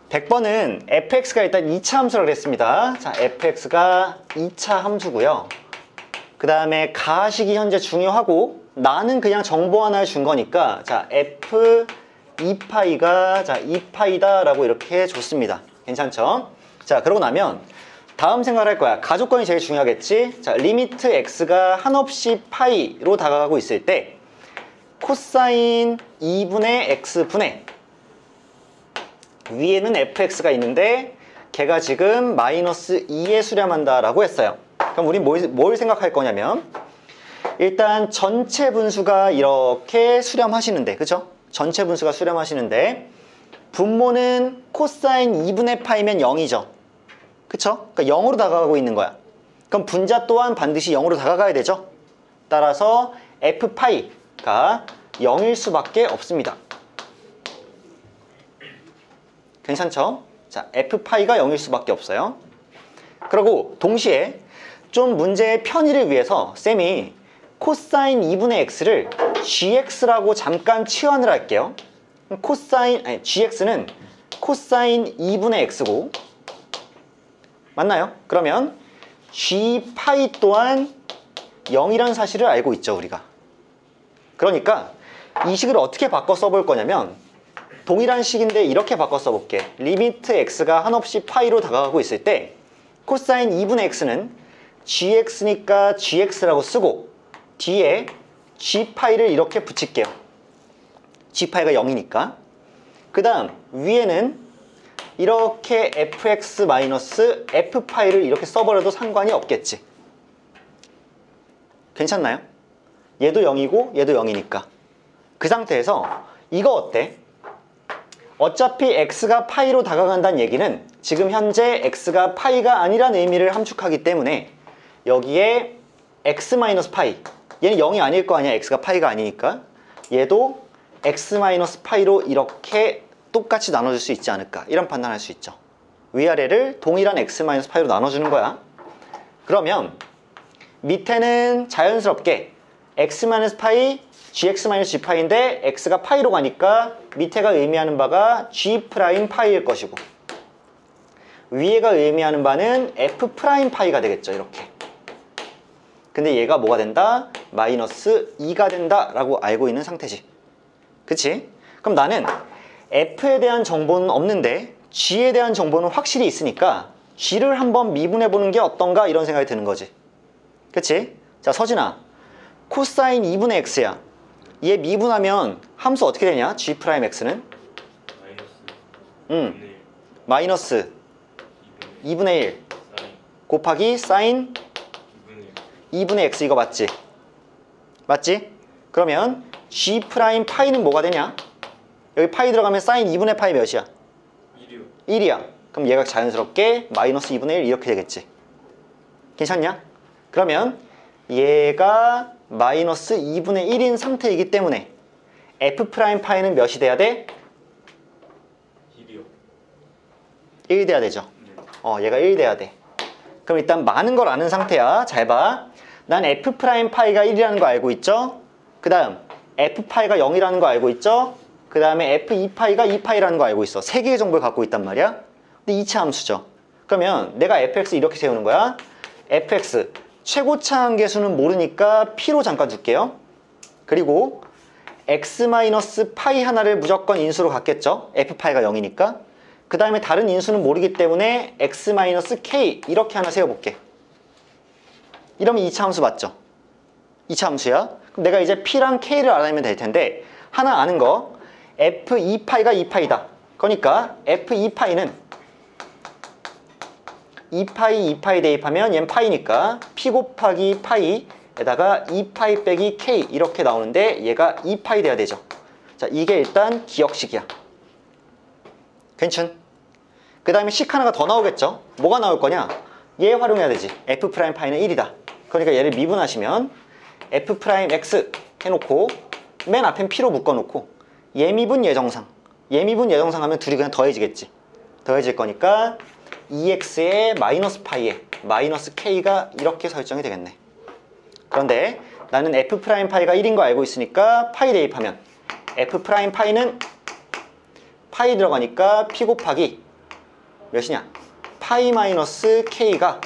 100번은 fx가 일단 2차 함수라고 그랬습니다. 자, fx가 2차 함수고요. 그 다음에 가식이 현재 중요하고 나는 그냥 정보 하나를 준 거니까 자, f 2파이가 자 2파이다 라고 이렇게 줬습니다. 괜찮죠? 자, 그러고 나면 다음 생각을 할 거야. 가조건이 제일 중요하겠지? 자, 리미트 x가 한없이 파이로 다가가고 있을 때 코사인 2분의 x분의 위에는 fx가 있는데 걔가 지금 마이너스 2에 수렴한다 라고 했어요. 그럼 우린 뭘 생각할 거냐면 일단 전체 분수가 이렇게 수렴하시는데, 그쵸? 전체 분수가 수렴하시는데 분모는 코사인 2분의 파이면 0이죠. 그쵸? 그러니까 0으로 다가가고 있는 거야. 그럼 분자 또한 반드시 0으로 다가가야 되죠. 따라서 f파이가 0일 수밖에 없습니다. 괜찮죠? 자, f파이가 0일 수밖에 없어요. 그리고 동시에 좀 문제의 편의를 위해서 쌤이 코사인 2분의 x를 gx라고 잠깐 치환을 할게요. gx는 코사인 2분의 x고 맞나요? 그러면 g파이 또한 0이라는 사실을 알고 있죠, 우리가. 그러니까 이 식을 어떻게 바꿔 써볼 거냐면 동일한 식인데 이렇게 바꿔 써볼게. 리미트 x가 한없이 파이로 다가가고 있을 때 코사인 2분의 x는 gx니까 gx라고 쓰고 뒤에 g파이를 이렇게 붙일게요. g파이가 0이니까. 그 다음 위에는 이렇게 fx 마이너스 f파이를 이렇게 써버려도 상관이 없겠지. 괜찮나요? 얘도 0이고 얘도 0이니까. 그 상태에서 이거 어때? 어차피 x가 파이로 다가간다는 얘기는 지금 현재 x가 파이가 아니란 의미를 함축하기 때문에 여기에 x-파이, 얘는 0이 아닐 거 아니야. x가 파이가 아니니까. 얘도 x-파이로 이렇게 똑같이 나눠줄 수 있지 않을까, 이런 판단할 수 있죠. 위아래를 동일한 x-파이로 나눠주는 거야. 그러면 밑에는 자연스럽게 x-파이 gx-g파이인데 x가 파이로 가니까 밑에가 의미하는 바가 g'파이일 것이고 위에가 의미하는 바는 f'파이가 되겠죠. 이렇게. 근데 얘가 뭐가 된다? 마이너스 2가 된다 라고 알고 있는 상태지. 그치? 그럼 나는 f에 대한 정보는 없는데 g에 대한 정보는 확실히 있으니까 g를 한번 미분해 보는 게 어떤가, 이런 생각이 드는 거지. 그치? 자, 서진아, 코사인 2분의 x야. 얘 미분하면 함수 어떻게 되냐? g'x는? 마이너스 2분의 1 곱하기 사인 2분의 x, 이거 맞지? 맞지? 그러면 g'파이는 뭐가 되냐? 여기 파이 들어가면 사인 2분의 파이 몇이야? 1이야. 그럼 얘가 자연스럽게 마이너스 2분의 1 이렇게 되겠지. 괜찮냐? 그러면 얘가 마이너스 2분의 1인 상태이기 때문에 f'파이는 몇이 돼야 돼? 1 돼야 되죠. 얘가 1 돼야 돼. 그럼 일단 많은 걸 아는 상태야. 잘 봐. 난 f'파이가 1이라는 거 알고 있죠? 그 다음 f파이가 0이라는 거 알고 있죠? 그 다음에 f2파이가 2파이라는 거 알고 있어. 3개의 정보를 갖고 있단 말이야. 근데 2차 함수죠. 그러면 내가 fx 이렇게 세우는 거야. fx 최고차 한계수는 모르니까 p로 잠깐 둘게요. 그리고 x-파이 하나를 무조건 인수로 갖겠죠. f파이가 0이니까. 그 다음에 다른 인수는 모르기 때문에 x-k 이렇게 하나 세워볼게. 이러면 2차 함수 맞죠? 2차 함수야. 그럼 내가 이제 p랑 k를 알아내면 될 텐데 하나 아는 거 f2파이가 2파이다. 그러니까 f2파이는 2파이 2파이 대입하면 얘는 파이니까 p 곱하기 파이에다가 2파이 빼기 k 이렇게 나오는데 얘가 2파이 돼야 되죠. 자, 이게 일단 기억식이야. 괜찮? 그 다음에 식 하나가 더 나오겠죠? 뭐가 나올 거냐? 얘 활용해야 되지. f'파이는 1이다. 그러니까 얘를 미분하시면 f'x 해놓고 맨 앞엔 p로 묶어놓고 예미분 예정상, 예미분 예정상 하면 둘이 그냥 더해지겠지. 더해질 거니까 2x에 마이너스 파이에 마이너스 k가 이렇게 설정이 되겠네. 그런데 나는 f'파이가 1인 거 알고 있으니까 파이 대입하면 f'파이는 파이 들어가니까 p 곱하기 몇이냐? 파이 마이너스 k가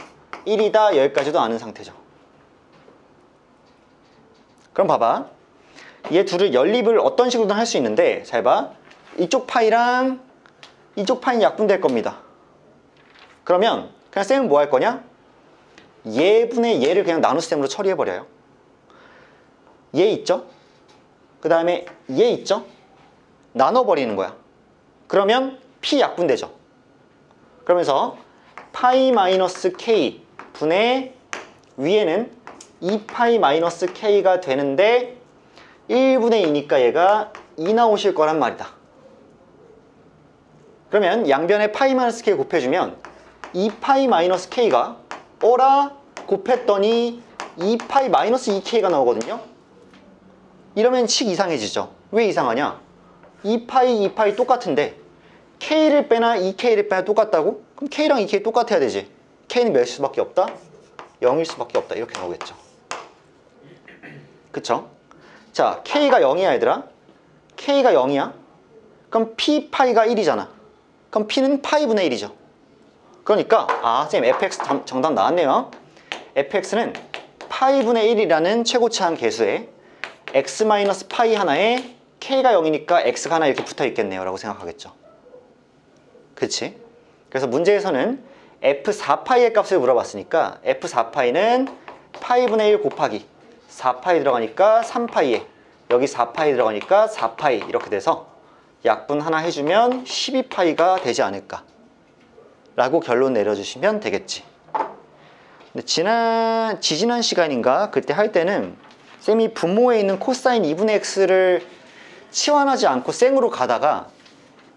1이다 여기까지도 아는 상태죠. 그럼 봐봐. 얘 둘을 연립을 어떤 식으로든 할 수 있는데 잘 봐. 이쪽 파이랑 이쪽 파이는 약분될 겁니다. 그러면 그냥 쌤은 뭐 할 거냐? 얘분의 얘를 그냥 나눗셈으로 처리해버려요. 얘 있죠? 그 다음에 얘 있죠? 나눠버리는 거야. 그러면 p 약분되죠. 그러면서 파이 마이너스 k 분의 위에는 2파이 마이너스 k가 되는데 1분의 2니까 얘가 2 나오실 거란 말이다. 그러면 양변에 파이 마이너스 k 곱해주면 2파이 마이너스 k가 어라 곱했더니 2파이 마이너스 2k가 나오거든요. 이러면 칙 이상해지죠. 왜 이상하냐? 2파이 2파이 똑같은데 k를 빼나 2k를 빼나 똑같다고? 그럼 k랑 2k 똑같아야 되지. k는 몇일 수밖에 없다? 0일 수밖에 없다. 이렇게 나오겠죠. 그쵸? 자, k가 0이야 얘들아. k가 0이야. 그럼 p파이가 1이잖아. 그럼 p는 파이분의 1이죠. 그러니까 선생님 fx 정답 나왔네요. fx는 파이분의 1이라는 최고차항 계수에 x-파이 하나에 k가 0이니까 x가 하나 이렇게 붙어 있겠네요 라고 생각하겠죠. 그치? 그래서 문제에서는 f4파이의 값을 물어봤으니까 f4파이는 파이분의 1 곱하기 4파이 들어가니까 3파이에 여기 4파이 들어가니까 4파이 이렇게 돼서 약분 하나 해주면 12파이가 되지 않을까 라고 결론 내려주시면 되겠지. 근데 지지난 시간인가 그때 할 때는 쌤이 분모에 있는 코사인 2분의 x를 치환하지 않고 생으로 가다가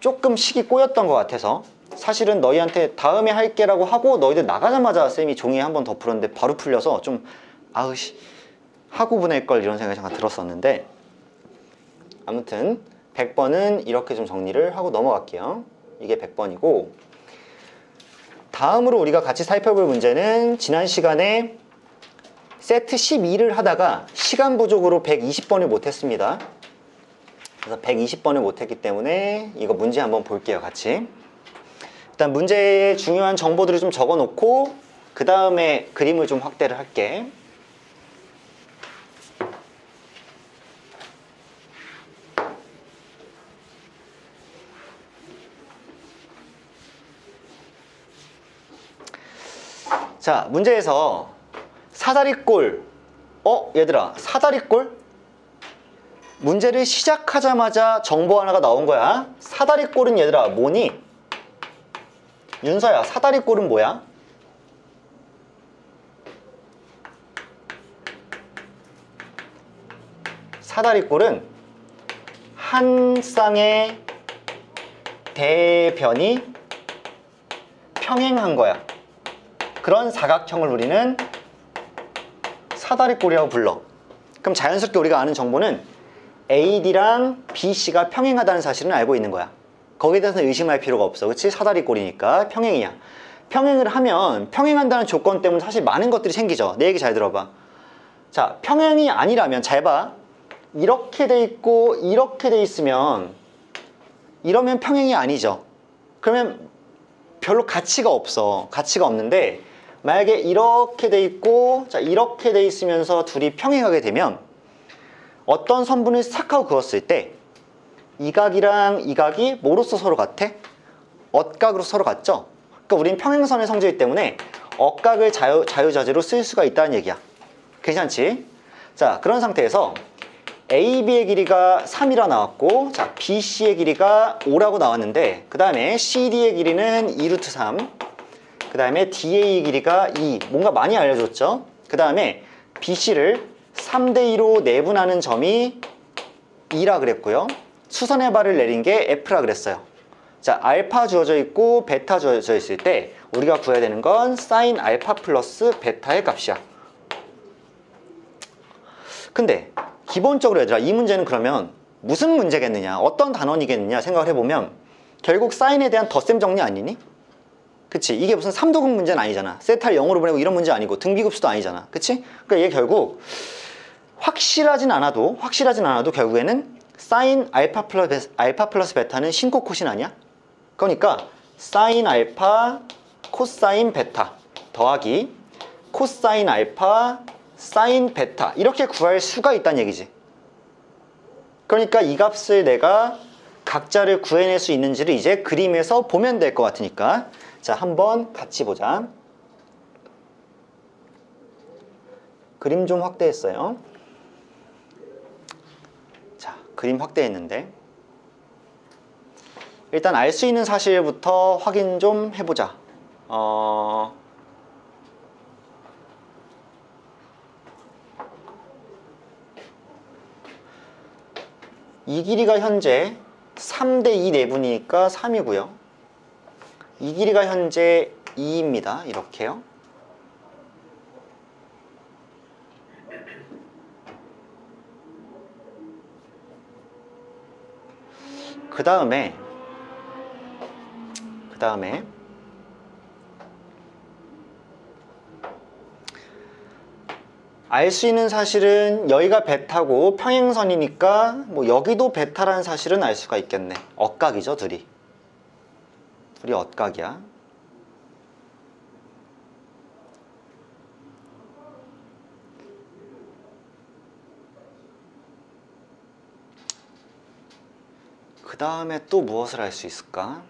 조금 식이 꼬였던 것 같아서 사실은 너희한테 다음에 할게 라고 하고 너희들 나가자마자 쌤이 종이에 한 번 더 풀었는데 바로 풀려서 좀 하고 보낼걸 이런 생각이 잠깐 들었었는데 아무튼 100번은 이렇게 좀 정리를 하고 넘어갈게요. 이게 100번이고 다음으로 우리가 같이 살펴볼 문제는 지난 시간에 세트 12를 하다가 시간 부족으로 120번을 못했습니다. 그래서 120번을 못했기 때문에 이거 문제 한번 볼게요. 같이. 일단 문제의 중요한 정보들을 좀 적어 놓고 그 다음에 그림을 좀 확대를 할게. 자, 문제에서 사다리꼴 얘들아 사다리꼴? 문제를 시작하자마자 정보 하나가 나온 거야. 사다리꼴은 얘들아 뭐니? 윤서야 사다리꼴은 뭐야? 사다리꼴은 한 쌍의 대변이 평행한 거야. 그런 사각형을 우리는 사다리꼴이라고 불러. 그럼 자연스럽게 우리가 아는 정보는 AD랑 BC가 평행하다는 사실은 알고 있는 거야. 거기에 대해서는 의심할 필요가 없어. 그치? 사다리꼴이니까 평행이야. 평행을 하면 평행한다는 조건 때문에 사실 많은 것들이 생기죠. 내 얘기 잘 들어봐. 자, 평행이 아니라면 잘 봐. 이렇게 돼 있고 이렇게 돼 있으면 이러면 평행이 아니죠. 그러면 별로 가치가 없어. 가치가 없는데 만약에 이렇게 돼 있고 자 이렇게 돼 있으면서 둘이 평행하게 되면 어떤 선분을 싹 하고 그었을 때 이 각이랑 이 각이 뭐로서 서로 같아? 엇각으로 서로 같죠? 그러니까 우린 평행선의 성질 때문에 엇각을 자유자재로 쓸 수가 있다는 얘기야. 괜찮지? 자, 그런 상태에서 AB의 길이가 3이라 나왔고 자 BC의 길이가 5라고 나왔는데 그 다음에 CD의 길이는 2루트 3 그 다음에 DA의 길이가 2 뭔가 많이 알려줬죠? 그 다음에 BC를 3대2로 내분하는 점이 2라 그랬고요. 수선의 발을 내린 게 F라 그랬어요. 자, 알파 주어져 있고 베타 주어져 있을 때 우리가 구해야 되는 건 사인 알파 플러스 베타의 값이야. 근데 기본적으로 얘들아 이 문제는 그러면 무슨 문제겠느냐 어떤 단원이겠느냐 생각을 해보면 결국 사인에 대한 덧셈 정리 아니니? 그치? 이게 무슨 3도급 문제는 아니잖아. 세타를 0으로 보내고 이런 문제 아니고 등비급수도 아니잖아. 그치? 그러니까 얘 결국 확실하진 않아도 결국에는 사인 알파 플러스 베타는 신코 코신 아니야? 그러니까 사인 알파 코사인 베타 더하기 코사인 알파 사인 베타 이렇게 구할 수가 있다는 얘기지. 그러니까 이 값을 내가 각자를 구해낼 수 있는지를 이제 그림에서 보면 될 것 같으니까 자 한번 같이 보자. 그림 좀 확대했어요. 자 그림 확대했는데 일단 알 수 있는 사실부터 확인 좀 해보자. 이 길이가 현재 3대2 내분이니까 3이고요. 이 길이가 현재 2입니다. 이렇게요. 그 다음에 알 수 있는 사실은 여기가 베타고 평행선이니까 뭐 여기도 베타라는 사실은 알 수가 있겠네. 엇각이죠, 둘이 엇각이야. 그 다음에 또 무엇을 알 수 있을까?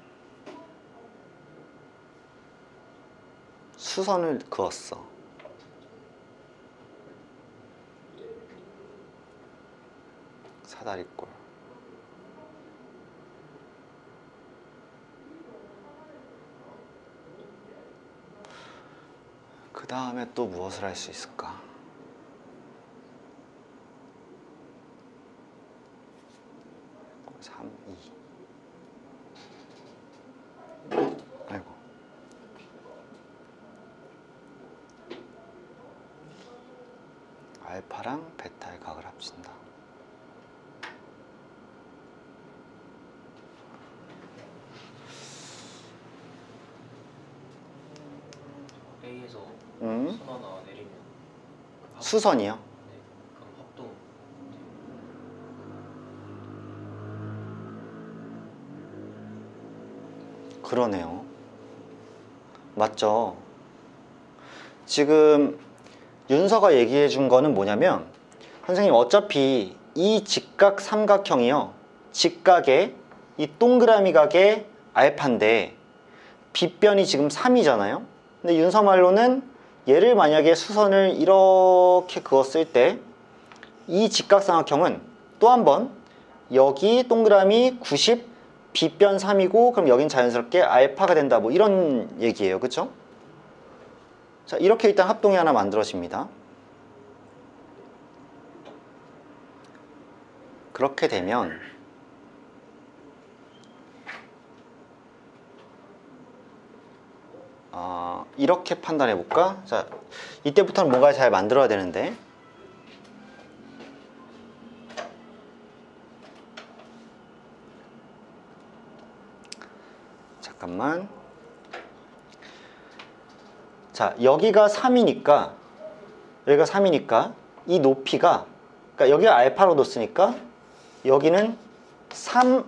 수선을 그었어. 사다리꼴. 그 다음에 또 무엇을 할 수 있을까? 아이고. 알파랑 베타의 각을 합친다. A에서 선 하나 내리면 수선이요? 네, 그럼 합동 그러네요. 맞죠? 지금 윤서가 얘기해 준 거는 뭐냐면 선생님 어차피 이 직각 삼각형이요 직각의 이 동그라미 각의 알파인데 빗변이 지금 3이잖아요. 근데 윤서 말로는 얘를 만약에 수선을 이렇게 그었을 때 이 직각삼각형은 또 한 번 여기 동그라미 90 빗변 3이고 그럼 여긴 자연스럽게 알파가 된다 뭐 이런 얘기예요. 그쵸? 자 이렇게 일단 합동이 하나 만들어집니다. 그렇게 되면 이렇게 판단해 볼까? 자 이때부터는 뭔가 잘 만들어야 되는데 잠깐만. 자 여기가 3이니까 이 높이가 그러니까 여기가 알파로 뒀으니까 여기는 3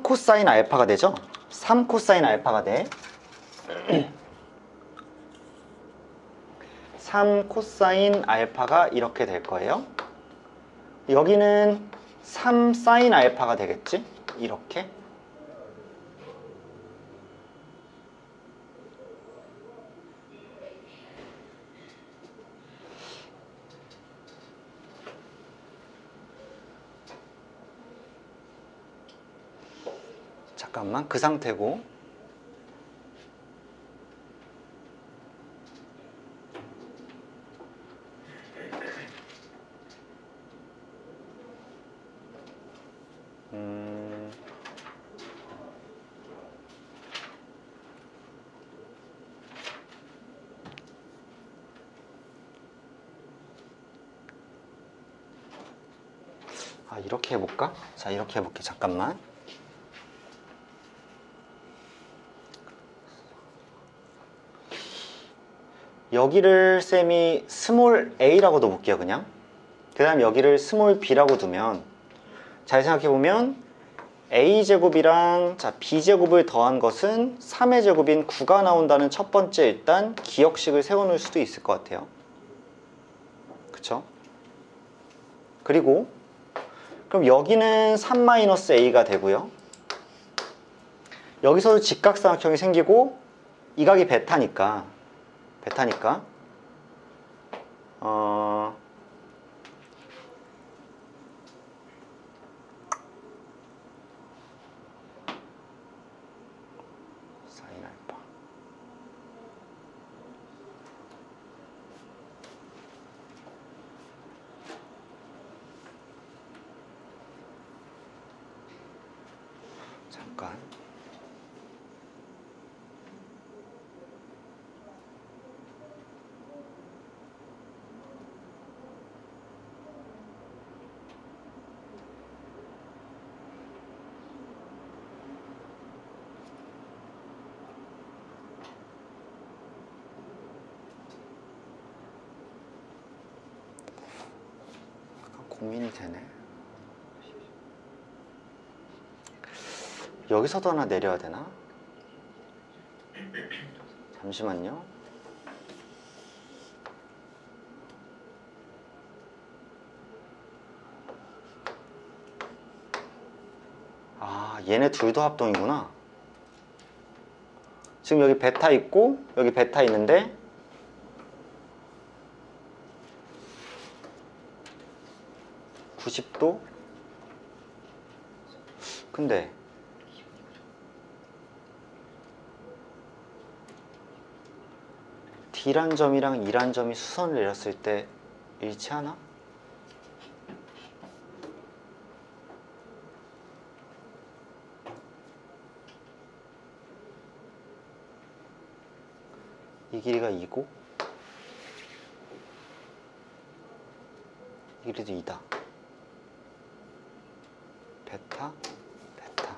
코사인 알파가 되죠. 3 코사인 알파가 돼. 3 코사인 알파가 이렇게 될 거예요. 여기는 3 사인 알파가 되겠지? 이렇게. 잠깐만 그 상태고 이렇게 해볼까? 자 이렇게 해볼게. 잠깐만. 여기를 쌤이 스몰 a라고 둬볼게요. 그냥 그 다음 여기를 스몰 b라고 두면 잘 생각해보면 a제곱이랑 자 b제곱을 더한 것은 3의 제곱인 9가 나온다는 첫 번째 일단 기억식을 세워놓을 수도 있을 것 같아요. 그쵸? 그리고 그럼 여기는 3-a가 되고요. 여기서도 직각삼각형이 생기고 이 각이 베타니까 사인 알파 잠깐 고민이 되네. 여기서도 하나 내려야 되나? 잠시만요. 아, 얘네 둘 다 합동이구나. 지금 여기 베타 있고 여기 베타 있는데 (90도) 근데 D란 점이랑 E란 점이 수선을 내렸을 때 일치하나? 이 길이가 2고 이 길이도 2다. 베타, 베타.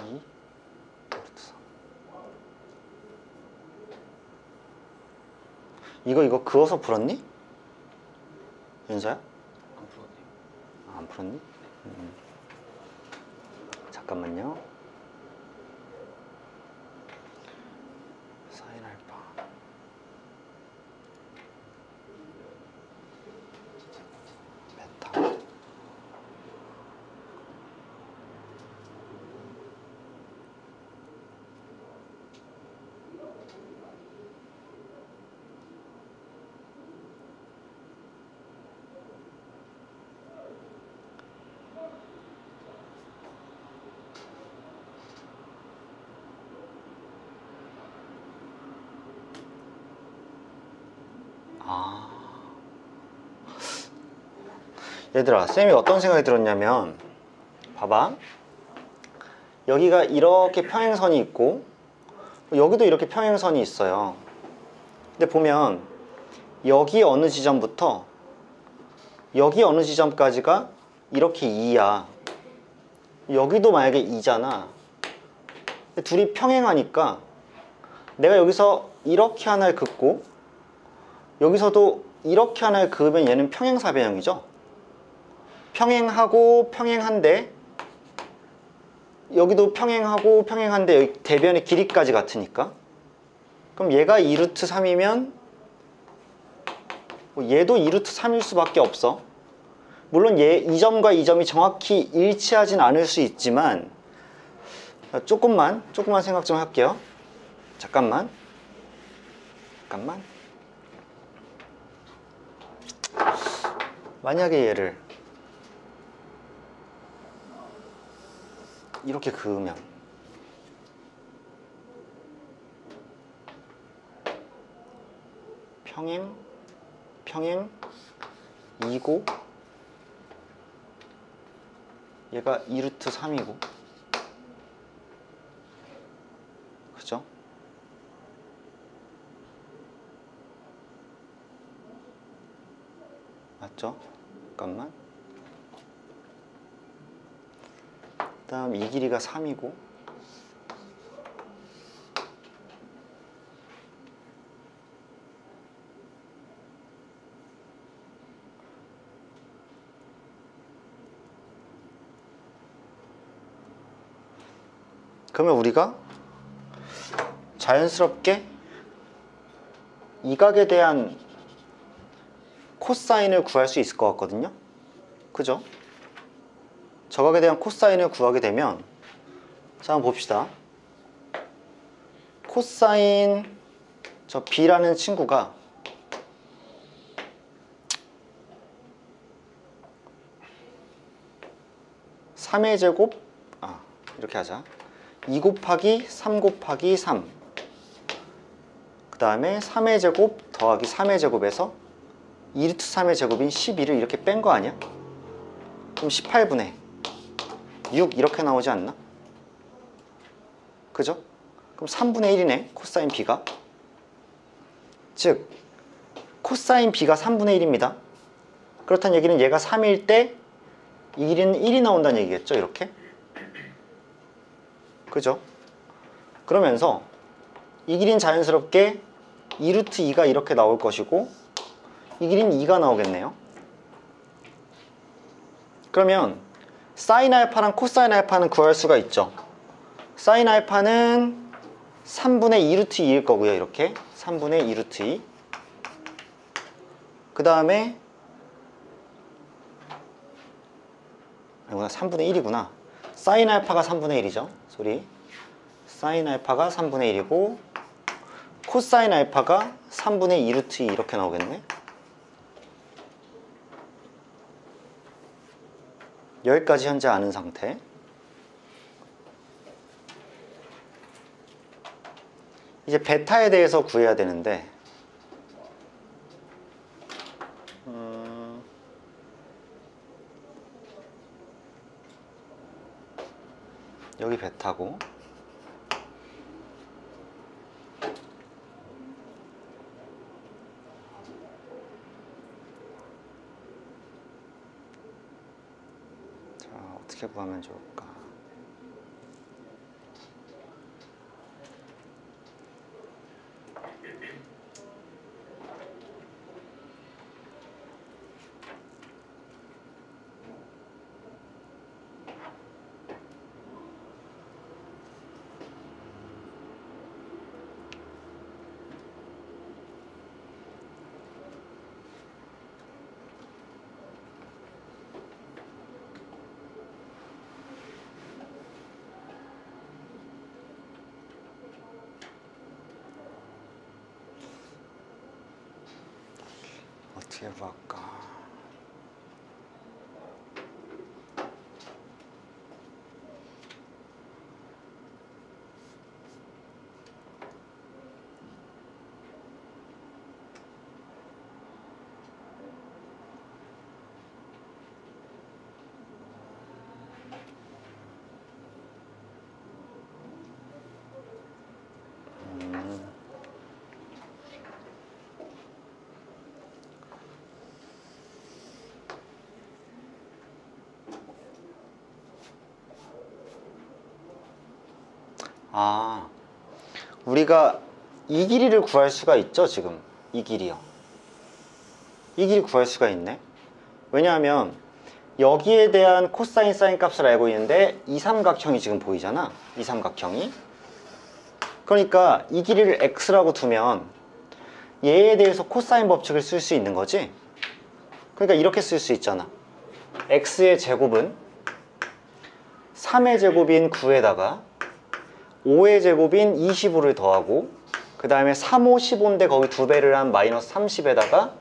이 루트 3. 이거 그어서 풀었니? 윤서야? 안 풀었네요. 아, 안 풀었니? 잠깐만요. 사인 알파. 베타. 아. 얘들아, 쌤이 어떤 생각이 들었냐면 봐봐. 여기가 이렇게 평행선이 있고 여기도 이렇게 평행선이 있어요. 근데 보면 여기 어느 지점부터 여기 어느 지점까지가 이렇게 2야. 여기도 만약에 2잖아. 둘이 평행하니까 내가 여기서 이렇게 하나를 긋고 여기서도 이렇게 하나를 그으면 얘는 평행사변형이죠. 평행하고 평행한데 여기도 평행하고 평행한데 여기 대변의 길이까지 같으니까 그럼 얘가 2루트 3이면 얘도 2루트 3일 수밖에 없어. 물론 이 점과 이 점이 정확히 일치하진 않을 수 있지만 조금만 생각 좀 할게요. 잠깐만 만약에 얘를 이렇게 그으면 평행 2고 얘가 2루트 3이고 그죠? 맞죠? 잠깐만. 그 다음 이 길이가 3이고 그러면 우리가 자연스럽게 이 각에 대한 코사인을 구할 수 있을 것 같거든요. 그죠? 저 각에 대한 코사인을 구하게 되면, 자 한번 봅시다. 코사인 저 B라는 친구가 (3의 제곱) 이렇게 하자. 2 곱하기 3 곱하기 3, 그 다음에 3의 제곱 더하기 3의 제곱에서 2루트 3의 제곱인 12를 이렇게 뺀 거 아니야? 그럼 18분의 6 이렇게 나오지 않나? 그죠? 그럼 3분의 1이네 코사인 B가. 즉 코사인 B가 3분의 1입니다 그렇다는 얘기는 얘가 3일 때 이 길이는 1이 나온다는 얘기겠죠, 이렇게. 그죠? 그러면서 이 길이는 자연스럽게 2루트 2가 이렇게 나올 것이고, 이 길이는 2가 나오겠네요. 그러면 사인 알파랑 코사인 알파는 구할 수가 있죠. 사인 알파는 3분의 2루트 2일 거고요, 이렇게 3분의 2루트 2. 그 다음에 아니구나, 3분의 1이구나. 사인 알파가 3분의 1이죠. 소리. 사인 알파가 3분의 1이고 코사인 알파가 3분의 2루트 2 이렇게 나오겠네. 여기까지 현재 아는 상태. 이제 베타에 대해서 구해야 되는데, 여기 베타고, 자 어떻게 구하면 좋을까? 어떻게 구할까? 우리가 이 길이를 구할 수가 있죠, 지금. 이 길이요. 이 길이 구할 수가 있네. 왜냐하면 여기에 대한 코사인 사인 값을 알고 있는데 이 삼각형이 지금 보이잖아, 이 삼각형이. 그러니까 이 길이를 x라고 두면 얘에 대해서 코사인 법칙을 쓸 수 있는 거지. 그러니까 이렇게 쓸 수 있잖아. x의 제곱은 3의 제곱인 9에다가 5의 제곱인 25를 더하고, 그 다음에 3, 5, 15인데 거기 2배를 한 마이너스 30에다가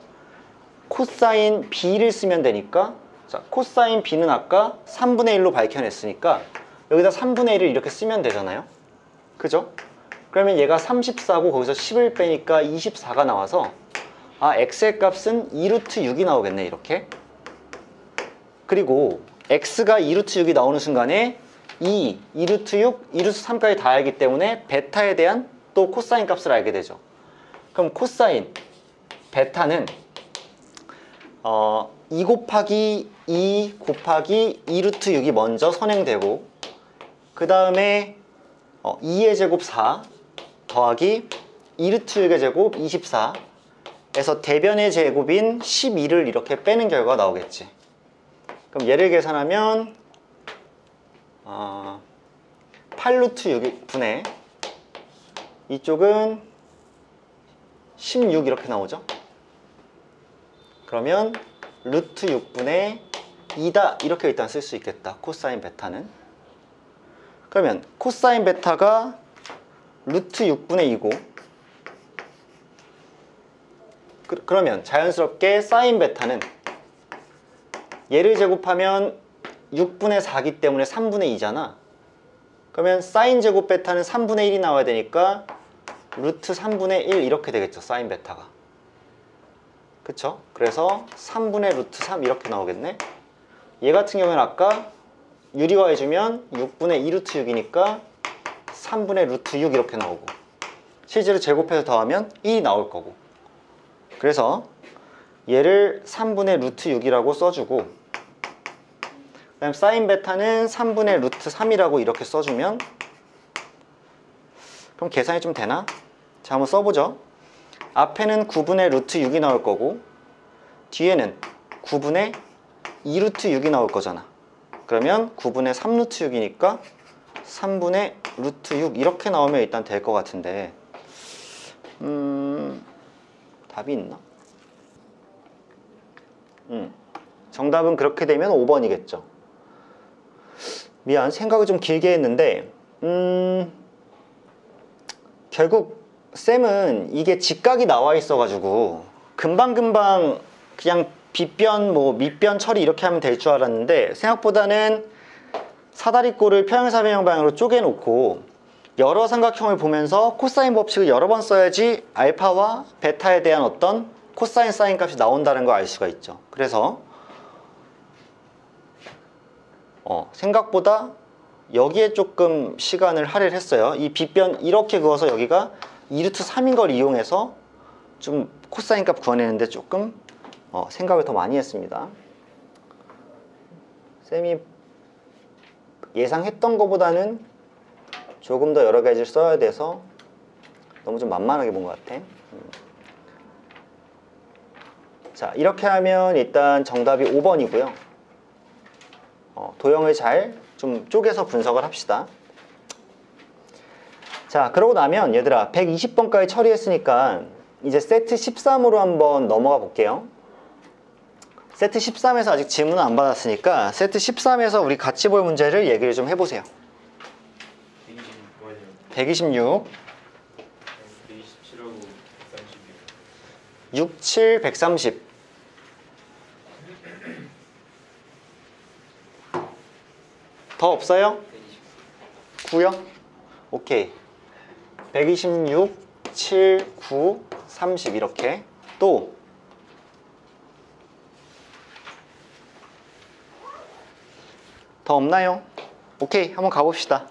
코사인 b를 쓰면 되니까, 자, 코사인 b는 아까 3분의 1로 밝혀냈으니까 여기다 3분의 1을 이렇게 쓰면 되잖아요. 그죠? 그러면 얘가 34고 거기서 10을 빼니까 24가 나와서 x의 값은 2루트 6이 나오겠네, 이렇게. 그리고 x가 2루트 6이 나오는 순간에 2루트 6, 2루트 3까지 다 알기 때문에 베타에 대한 또 코사인 값을 알게 되죠. 그럼 코사인 베타는 2 곱하기 2 곱하기 2루트 6이 먼저 선행되고, 그 다음에 2의 제곱 4 더하기 2루트 6의 제곱 24에서 대변의 제곱인 12를 이렇게 빼는 결과가 나오겠지. 그럼 얘를 계산하면 8루트 6분의 이쪽은 16 이렇게 나오죠. 그러면 루트 6분의 2다 이렇게 일단 쓸 수 있겠다. 코사인 베타는. 그러면 코사인 베타가 루트 6분의 2고 그러면 자연스럽게 사인 베타는 얘를 제곱하면 6분의 4기 때문에 3분의 2잖아. 그러면 사인 제곱 베타는 3분의 1이 나와야 되니까 루트 3분의 1 이렇게 되겠죠. 사인 베타가. 그쵸? 그래서 3분의 루트 3 이렇게 나오겠네. 얘 같은 경우는 아까 유리화해주면 6분의 2 루트 6이니까 3분의 루트 6 이렇게 나오고 실제로 제곱해서 더하면 1이 나올 거고. 그래서 얘를 3분의 루트 6이라고 써주고 그 다음 사인 베타는 3분의 루트 3이라고 이렇게 써주면 그럼 계산이 좀 되나? 자, 한번 써보죠. 앞에는 9분의 루트 6이 나올 거고 뒤에는 9분의 2 루트 6이 나올 거잖아. 그러면 9분의 3 루트 6이니까 3분의 루트 6 이렇게 나오면 일단 될 것 같은데 답이 있나? 정답은 그렇게 되면 5번이겠죠. 미안, 생각을 좀 길게 했는데 결국 쌤은 이게 직각이 나와 있어가지고 금방금방 그냥 빗변, 밑변 처리 이렇게 하면 될 줄 알았는데 생각보다는 사다리꼴을 평행사변형 방향으로 쪼개놓고 여러 삼각형을 보면서 코사인 법칙을 여러 번 써야지 알파와 베타에 대한 어떤 코사인 사인 값이 나온다는 걸 알 수가 있죠. 그래서 생각보다 여기에 조금 시간을 할애를 했어요. 이 빗변 이렇게 그어서 여기가 2루트 3인 걸 이용해서 좀 코사인 값 구해내는데 조금 생각을 더 많이 했습니다. 쌤이 예상했던 것보다는 조금 더 여러 가지를 써야 돼서 너무 좀 만만하게 본 것 같아. 자, 이렇게 하면 일단 정답이 5번이고요. 도형을 잘 좀 쪼개서 분석을 합시다. 자, 그러고 나면 얘들아 120번까지 처리했으니까 이제 세트 13으로 한번 넘어가 볼게요. 세트 13에서 아직 질문을 안 받았으니까 세트 13에서 우리 같이 볼 문제를 얘기를 좀 해보세요. 126 127하고 130이요. 6, 7, 130 더 없어요? 9요? 오케이. 126, 7, 9, 30 이렇게. 또 더 없나요? 오케이, 한번 가봅시다.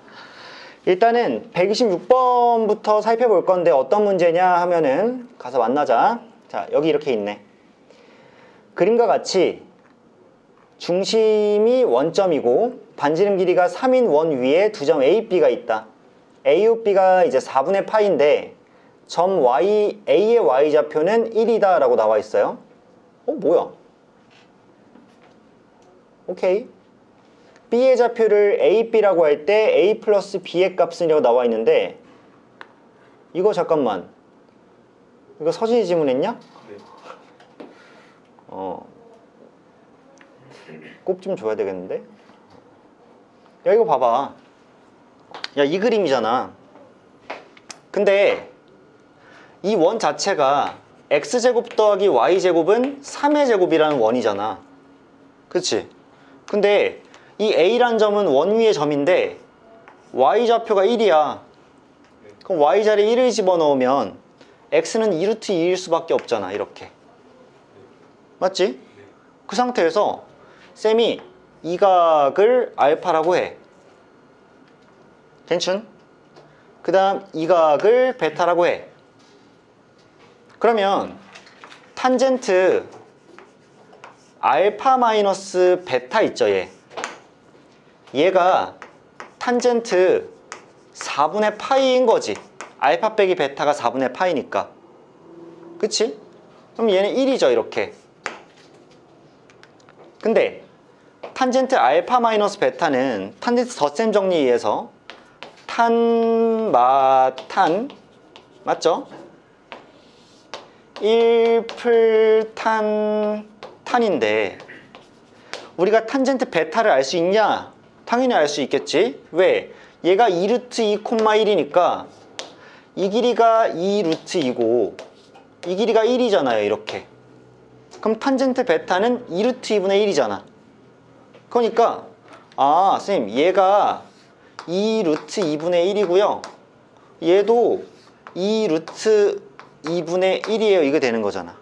일단은 126번부터 살펴볼 건데 어떤 문제냐 하면은 가서 만나자. 자, 여기 이렇게 있네. 그림과 같이 중심이 원점이고 반지름 길이가 3인 원 위에 두 점 A, B가 있다. A, B가 이제 4분의 파인데 점 Y, A의 Y좌표는 1이다 라고 나와 있어요. 뭐야? 오케이. B의 좌표를 A, B라고 할 때 A 플러스 B의 값은 이라고 나와 있는데 이거 잠깐만. 이거 서진이 질문했냐? 네. 꼽 좀 줘야 되겠는데? 야, 이거 봐봐. 야, 이 그림이잖아. 근데 이 원 자체가 x제곱 더하기 y제곱은 3의 제곱이라는 원이잖아. 그치? 근데 이 a란 점은 원 위의 점인데 y좌표가 1이야. 그럼 y자리에 1을 집어넣으면 x는 2루트 2일 수밖에 없잖아. 이렇게. 맞지? 그 상태에서 쌤이 이 각을 알파라고 해. 괜춘? 그 다음 이 각을 베타라고 해. 그러면 탄젠트 알파 마이너스 베타 있죠, 얘가 탄젠트 4분의 파이인 거지. 알파 빼기 베타가 4분의 파이니까. 그치? 그럼 얘는 1이죠, 이렇게. 근데 탄젠트 알파 마이너스 베타는 탄젠트 덧셈 정리에 의해서 탄마탄 맞죠? 1풀탄 탄인데 우리가 탄젠트 베타를 알 수 있냐? 당연히 알 수 있겠지. 왜? 얘가 2 루트 2 콤마 1이니까 이 길이가 2 루트 2고 이 길이가 1이잖아요. 이렇게. 그럼 탄젠트 베타는 2 루트 2분의 1이잖아. 그러니까 아 선생님 얘가 2 루트 2분의 1이고요. 얘도 2 루트 2분의 1이에요. 이거 되는 거잖아.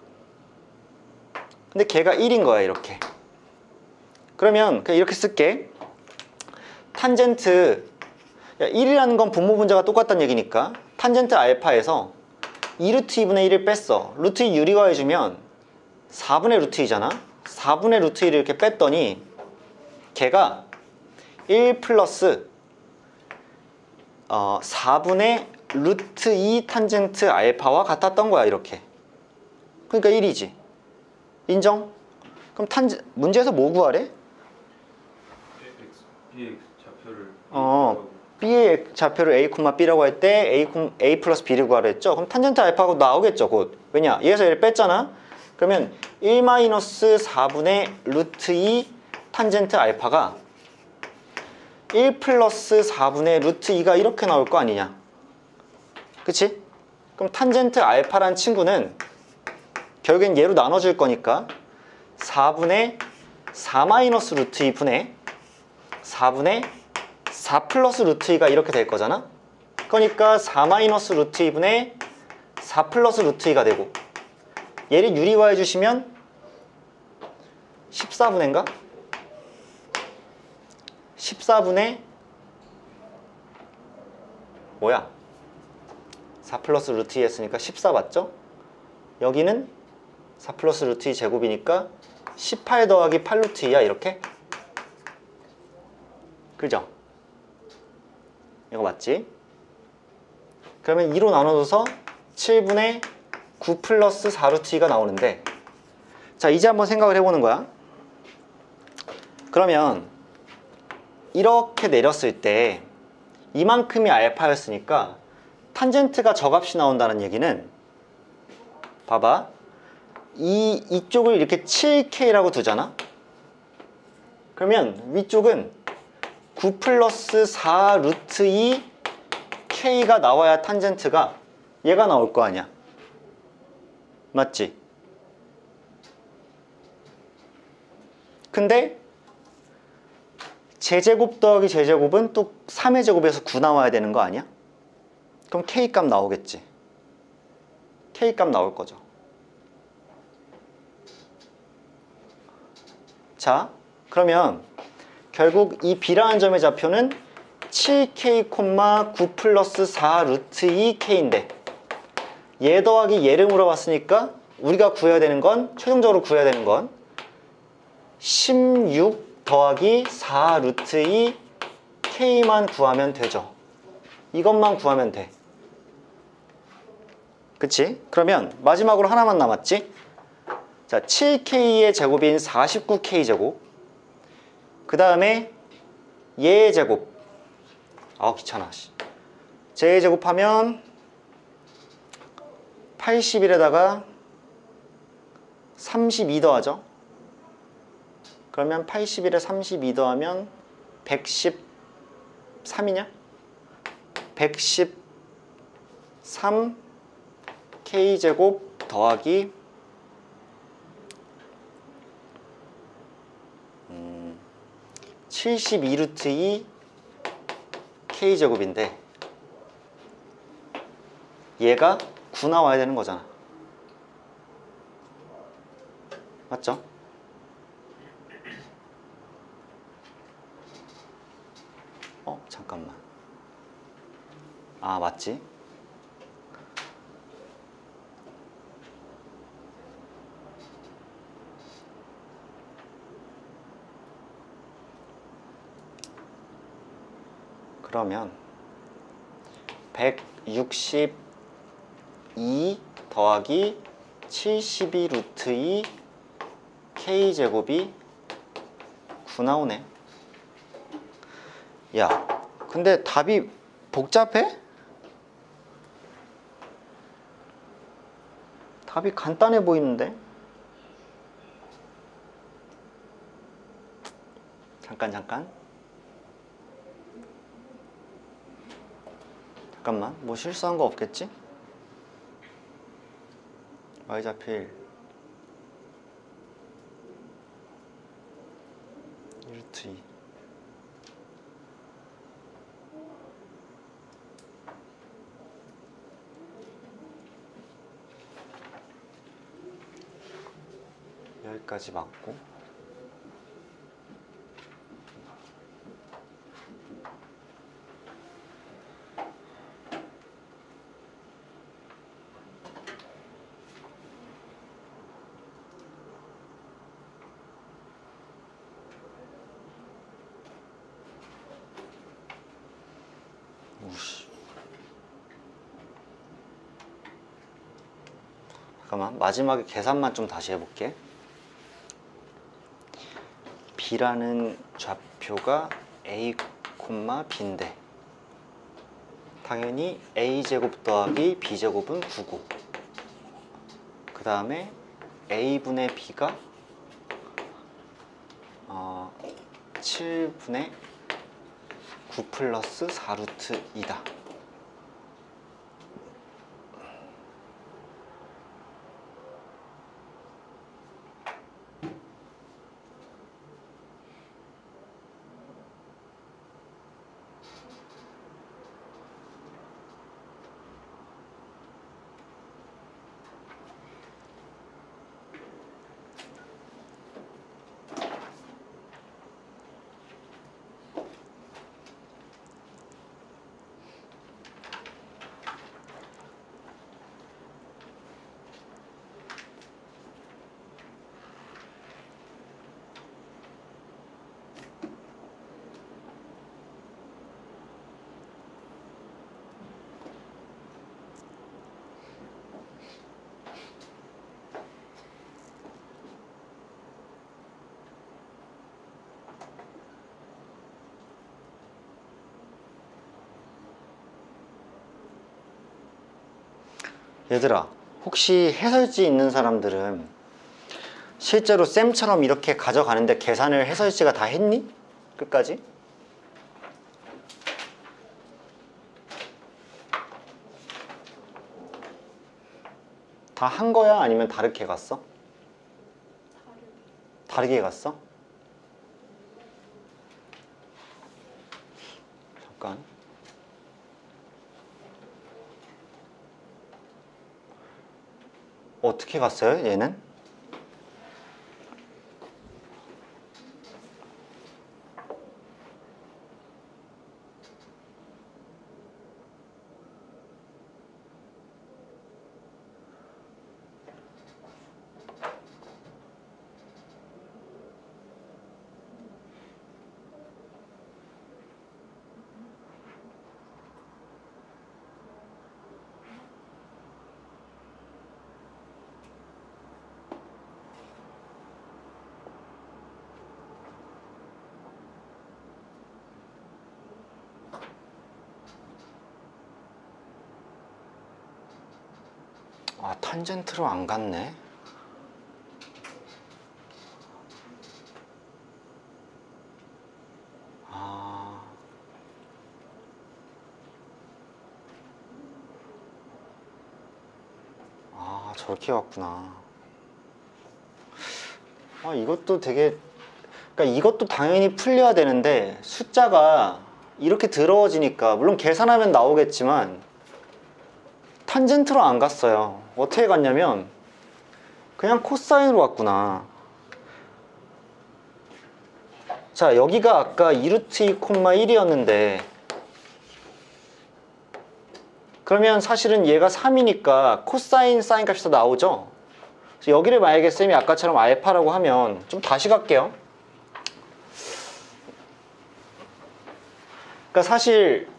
근데 걔가 1인 거야. 이렇게. 그러면 그냥 이렇게 쓸게. 탄젠트 1이라는 건 분모 분자가 똑같다는 얘기니까 탄젠트 알파에서 2 루트 2분의 1을 뺐어. 루트 2 유리화해주면 4분의 루트 2잖아. 4분의 루트 2를 이렇게 뺐더니 걔가 1 플러스 4분의 루트 2 탄젠트 알파와 같았던 거야. 이렇게. 그러니까 1이지. 인정? 그럼 문제에서 뭐 구하래? bx 좌표를 B의 좌표를 A, B라고 할 때 A 플러스 B를 구하라 했죠? 그럼 탄젠트 알파가 나오겠죠, 곧. 왜냐? 얘에서 얘를 뺐잖아? 그러면 1 마이너스 4분의 루트 2 탄젠트 알파가 1 플러스 4분의 루트 2가 이렇게 나올 거 아니냐? 그치? 그럼 탄젠트 알파란 친구는 결국엔 얘로 나눠줄 거니까 4분의 4 마이너스 루트 2분의 4분의 4 플러스 루트 2가 이렇게 될 거잖아? 그러니까 4 마이너스 루트 2분의 4 플러스 루트 2가 되고 얘를 유리화해 주시면 14분의인가? 14분의 뭐야? 4 플러스 루트 2 했으니까 14 맞죠? 여기는 4 플러스 루트 2 제곱이니까 18 더하기 8 루트 2야 이렇게? 그죠? 이거 맞지? 그러면 2로 나눠줘서 7분의 9 플러스 4 루트 2가 나오는데 자 이제 한번 생각을 해보는 거야. 그러면 이렇게 내렸을 때 이만큼이 알파였으니까 탄젠트가 저값이 나온다는 얘기는 봐봐 이쪽을 이렇게 7K라고 두잖아. 그러면 위쪽은 9 플러스 4 루트 2 K가 나와야 탄젠트가 얘가 나올 거 아니야. 맞지? 근데 제제곱 더하기 제제곱은 또 3의 제곱에서 9 나와야 되는 거 아니야? 그럼 K값 나오겠지. K값 나올 거죠. 자, 그러면 결국 이 B라는 점의 좌표는 7K, 9 플러스 4 루트 2K인데 얘 더하기 얘를 물어봤으니까 우리가 구해야 되는 건 최종적으로 구해야 되는 건 16 더하기 4 루트 2 K만 구하면 되죠. 이것만 구하면 돼. 그치? 그러면 마지막으로 하나만 남았지? 자, 7K의 제곱인 49K 제곱 그 다음에 얘의 제곱 귀찮아 쟤의 제곱하면 81에다가 32 더하죠. 그러면 81에 32 더하면 113이냐? 113 K제곱 더하기 72 루트 2 K제곱인데 얘가 9 나와야 되는 거잖아. 맞죠? 잠깐만. 맞지? 그러면 162 더하기 72 루트 2 K제곱이 9 나오네. 야, 근데 답이 복잡해? 답이 간단해 보이는데? 잠깐만, 뭐 실수한 거 없겠지? y좌표 1루트 2 여기까지 맞고, 우씨. 잠깐만, 마지막에 계산만 좀 다시 해볼게. B라는 좌표가 A, B인데 당연히 A제곱 더하기 B제곱은 9고, 그 다음에 A분의 B가 7분의 9 플러스 4루트 2다. 얘들아, 혹시 해설지 있는 사람들은 실제로 쌤처럼 이렇게 가져가는데 계산을 해설지가 다 했니? 끝까지? 다 한 거야? 아니면 다르게 갔어? 다르게 갔어? 잠깐. 어떻게 갔어요, 얘는? 아, 탄젠트로 안 갔네. 저렇게 갔구나. 이것도 되게, 그러니까 이것도 당연히 풀려야 되는데 숫자가 이렇게 더러워지니까, 물론 계산하면 나오겠지만 탄젠트로 안 갔어요. 어떻게 갔냐면 그냥 코사인으로 갔구나. 자, 여기가 아까 2루트 2, 1이었는데 그러면 사실은 얘가 3이니까 코사인 사인 값이 더 나오죠. 그래서 여기를 만약에 쌤이 아까처럼 알파라고 하면, 좀 다시 갈게요. 그러니까 사실,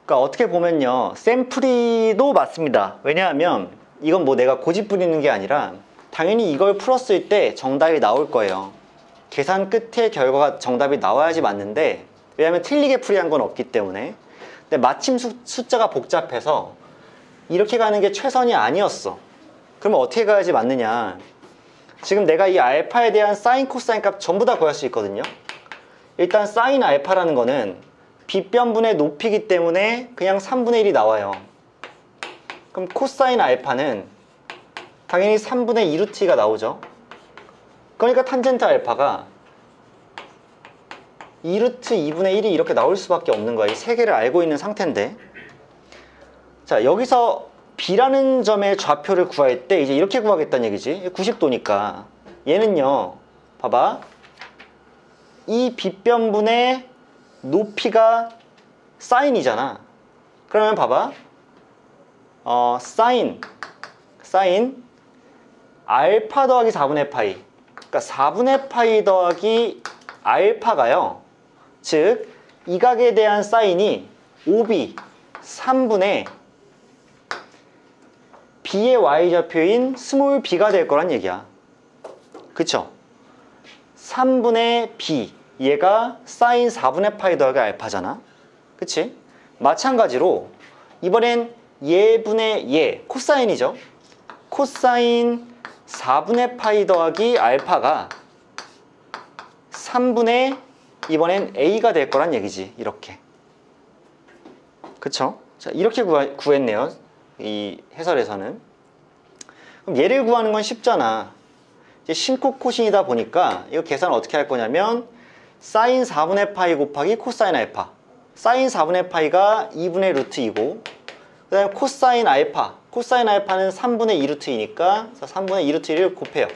그러니까 어떻게 보면요, 샘플이도 맞습니다. 왜냐하면 이건 뭐 내가 고집 부리는 게 아니라 당연히 이걸 풀었을 때 정답이 나올 거예요. 계산 끝에 결과가 정답이 나와야지 맞는데, 왜냐하면 틀리게 풀이한 건 없기 때문에. 근데 마침 숫자가 복잡해서 이렇게 가는 게 최선이 아니었어. 그러면 어떻게 가야지 맞느냐. 지금 내가 이 알파에 대한 사인, 코사인 값 전부 다 구할 수 있거든요. 일단 사인 알파라는 거는 빗변분의 높이기 때문에 그냥 3분의 1이 나와요. 그럼 코사인 알파는 당연히 3분의 2루트가 나오죠. 그러니까 탄젠트 알파가 2루트 2분의 1이 이렇게 나올 수밖에 없는 거야. 이 세 개를 알고 있는 상태인데, 자, 여기서 B라는 점의 좌표를 구할 때 이제 이렇게 구하겠다는 얘기지. 90도니까 얘는요, 봐봐, 이 빗변분의 높이가 사인이잖아. 그러면 봐봐, 사인 알파 더하기 4분의 파이, 그러니까 4분의 파이 더하기 알파가요, 즉 이 각에 대한 사인이 5b 3분의 b의 y좌표인 스몰 b가 될 거란 얘기야. 그쵸? 3분의 b, 얘가 사인 4분의 파이 더하기 알파잖아. 그치? 마찬가지로 이번엔 얘분의 얘, 코사인이죠. 코사인 4분의 파이 더하기 알파가 3분의 이번엔 a가 될 거란 얘기지. 이렇게. 그쵸? 자, 이렇게 구했네요. 이 해설에서는. 그럼 얘를 구하는 건 쉽잖아. 이제 신코 코신이다 보니까 이거 계산 어떻게 할 거냐면 사인 4분의 파이 곱하기 코사인 알파. 사인 4분의 파이가 2분의 루트 2고, 그 다음에 코사인 알파는 3분의 2 루트 2니까 3분의 2 루트 1을 곱해요.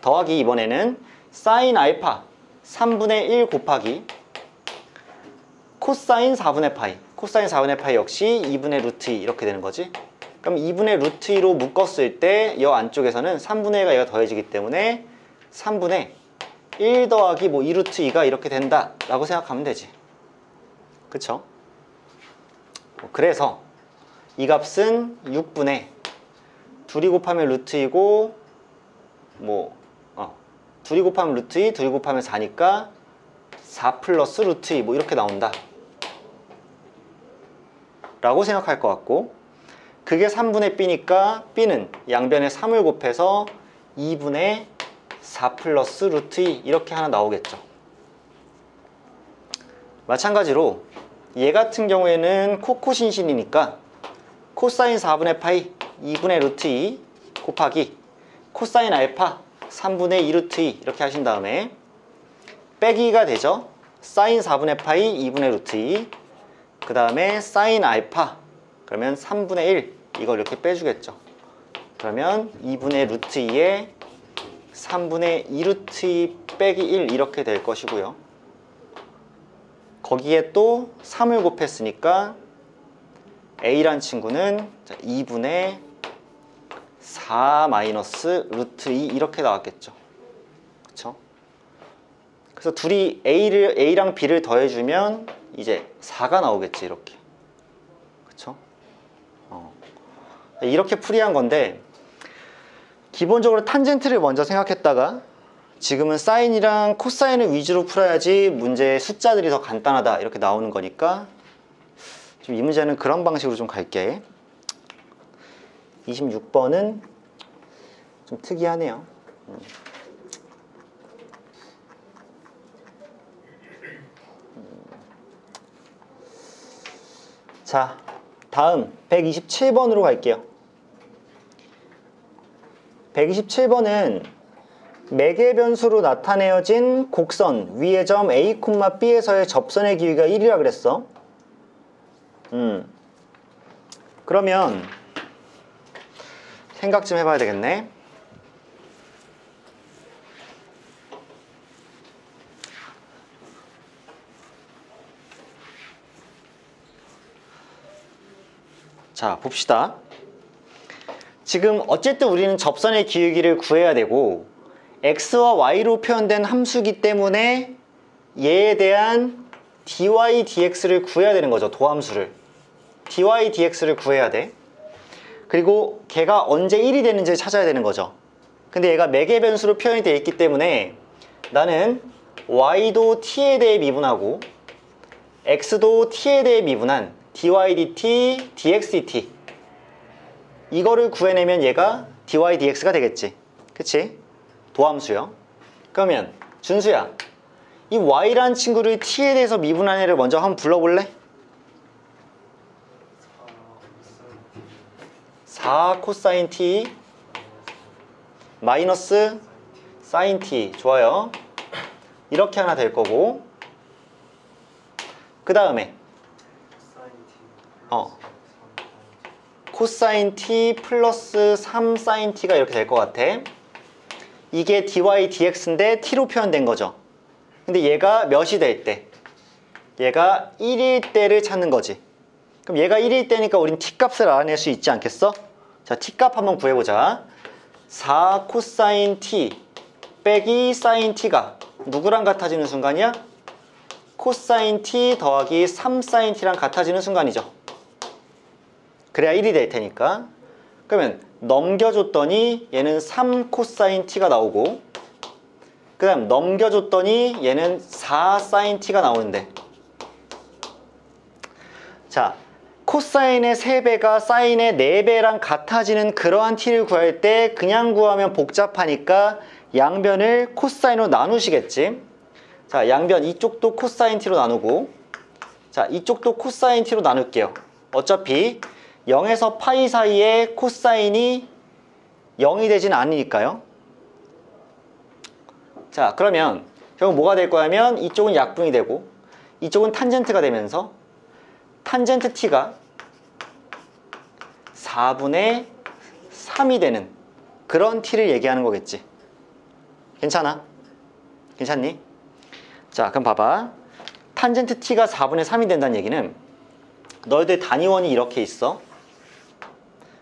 더하기 이번에는 사인 알파 3분의 1 곱하기 코사인 4분의 파이 역시 2분의 루트 2 이렇게 되는 거지. 그럼 2분의 루트 2로 묶었을 때 이 안쪽에서는 3분의 1과 얘가 더해지기 때문에 3분의 1 더하기 2 루트 2가 이렇게 된다 라고 생각하면 되지. 그쵸? 그래서 이 값은 6분의 2이 곱하면 루트 2고, 둘이 곱하면 루트 2, 둘이 곱하면 4니까 4 플러스 루트 2 이렇게 나온다 라고 생각할 것 같고, 그게 3분의 b니까 b는 양변에 3을 곱해서 2분의 4 플러스 루트 2 이렇게 하나 나오겠죠. 마찬가지로 얘 같은 경우에는 코코신신이니까 코사인 4분의 파이 2분의 루트 2 곱하기 코사인 알파 3분의 2 루트 2 이렇게 하신 다음에 빼기가 되죠. 사인 4분의 파이 2분의 루트 2, 그 다음에 사인 알파, 그러면 3분의 1 이걸 이렇게 빼주겠죠. 그러면 2분의 루트 2에 3분의 2 루트 2 빼기 1 이렇게 될 것이고요. 거기에 또 3을 곱했으니까 a란 친구는 2분의 4 마이너스 루트 2 이렇게 나왔겠죠. 그쵸? 그래서 둘이 a랑 b를 더해주면 이제 4가 나오겠지. 이렇게. 그쵸? 이렇게 풀이한 건데, 기본적으로 탄젠트를 먼저 생각했다가 지금은 사인이랑 코사인을 위주로 풀어야지 문제의 숫자들이 더 간단하다 이렇게 나오는 거니까 좀 이 문제는 그런 방식으로 좀 갈게. 26번은 좀 특이하네요. 자, 다음 127번으로 갈게요. 127번은 매개 변수로 나타내어진 곡선 위의 점 A, B에서의 접선의 길이가 1이라 그랬어. 그러면 생각 좀 해봐야 되겠네. 자, 봅시다. 지금 어쨌든 우리는 접선의 기울기를 구해야 되고 x와 y로 표현된 함수기 때문에 얘에 대한 dy, dx를 구해야 되는 거죠. 도함수를. dy, dx를 구해야 돼. 그리고 걔가 언제 1이 되는지 찾아야 되는 거죠. 근데 얘가 매개 변수로 표현이 되어 있기 때문에 나는 y도 t에 대해 미분하고 x도 t에 대해 미분한 dy dt dx dt 이거를 구해내면 얘가 dy dx가 되겠지. 그치? 도함수요. 그러면 준수야, 이 y라는 친구를 t에 대해서 미분한 애를 먼저 한번 불러볼래? 4 코사인 t 마이너스 사인 t. 좋아요. 이렇게 하나 될 거고, 그 다음에 코사인 t 플러스 3 사인 t가 이렇게 될 것 같아. 이게 dy dx인데 t로 표현된 거죠. 근데 얘가 몇이 될 때? 얘가 1일 때를 찾는 거지. 그럼 얘가 1일 때니까 우린 t 값을 알아낼 수 있지 않겠어? 자, t 값 한번 구해보자. 4 코사인 t 빼기 사인 t가 누구랑 같아지는 순간이야? 코사인 t 더하기 3 사인 t랑 같아지는 순간이죠. 그래야 1이 될 테니까. 그러면 넘겨줬더니 얘는 3 코사인 t가 나오고, 그 다음 넘겨줬더니 얘는 4 사인 t가 나오는데, 자, 코사인의 3배가 사인의 4배랑 같아지는 그러한 t를 구할 때 그냥 구하면 복잡하니까 양변을 코사인으로 나누시겠지. 자, 양변 이쪽도 코사인 t로 나누고, 자, 이쪽도 코사인 t로 나눌게요. 어차피 0에서 파이 사이에 코사인이 0이 되진 않으니까요. 자, 그러면 결국 뭐가 될 거냐면 이쪽은 약분이 되고 이쪽은 탄젠트가 되면서 탄젠트 t가 4분의 3이 되는 그런 t를 얘기하는 거겠지. 괜찮아? 괜찮니? 자, 그럼 봐봐. 탄젠트 t가 4분의 3이 된다는 얘기는 너희들 단위원이 이렇게 있어.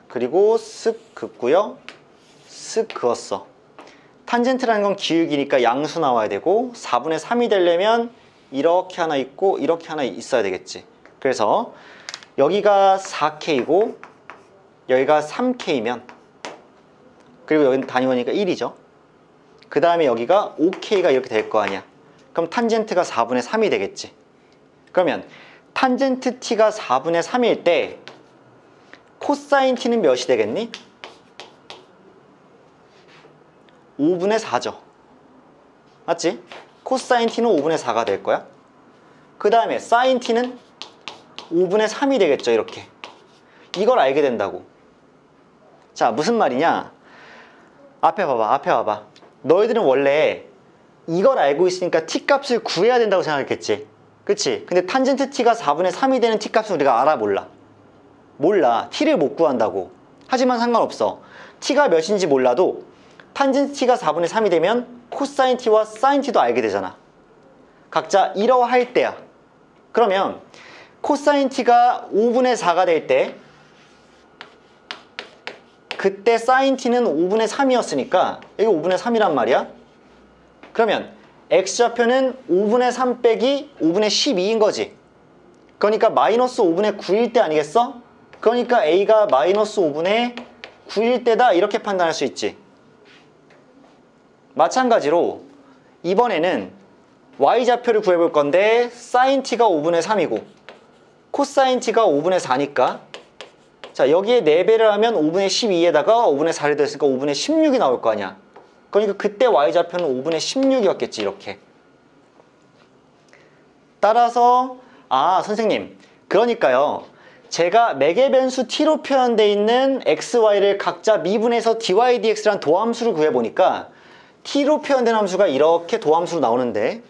그리고 쓱 긋고요, 쓱 그었어. 탄젠트라는 건 기울기니까 양수 나와야 되고 4분의 3이 되려면 이렇게 하나 있고 이렇게 하나 있어야 되겠지. 그래서 여기가 4K고 여기가 3K면, 그리고 여기는 단위원이니까 1이죠. 그 다음에 여기가 5K가 이렇게 될 거 아니야. 그럼 탄젠트가 4분의 3이 되겠지. 그러면 탄젠트 t가 4분의 3일 때 코사인 t는 몇이 되겠니? 5분의 4죠. 맞지? 코사인 t는 5분의 4가 될 거야. 그 다음에 사인 t는 5분의 3이 되겠죠. 이렇게. 이걸 알게 된다고. 자, 무슨 말이냐? 앞에 봐봐. 앞에 봐봐. 너희들은 원래 이걸 알고 있으니까 t 값을 구해야 된다고 생각했겠지. 그치? 근데 탄젠트 t가 4분의 3이 되는 t 값을 우리가 알아, 몰라? 몰라. t를 못 구한다고. 하지만 상관없어. t가 몇인지 몰라도 탄젠트 t가 4분의 3이 되면 코사인 t와 사인 t도 알게 되잖아. 각자 이러할 때야. 그러면 코사인 t가 5분의 4가 될 때 그때 사인 t는 5분의 3이었으니까 여기 5분의 3이란 말이야. 그러면 x좌표는 5분의 3 빼기 5분의 12인 거지. 그러니까 마이너스 5분의 9일 때 아니겠어? 그러니까 a가 마이너스 5분의 9일 때다, 이렇게 판단할 수 있지. 마찬가지로 이번에는 y좌표를 구해볼 건데 sin t가 5분의 3이고 코사인 t가 5분의 4니까, 자, 여기에 4배를 하면 5분의 12에다가 5분의 4를 더했으니까 5분의 16이 나올 거 아니야. 그러니까 그때 y좌표는 5분의 16이었겠지. 이렇게. 따라서 선생님, 그러니까요, 제가 매개 변수 t로 표현되어 있는 x, y를 각자 미분해서 dy, dx란 도함수를 구해보니까 t로 표현된 함수가 이렇게 도함수로 나오는데,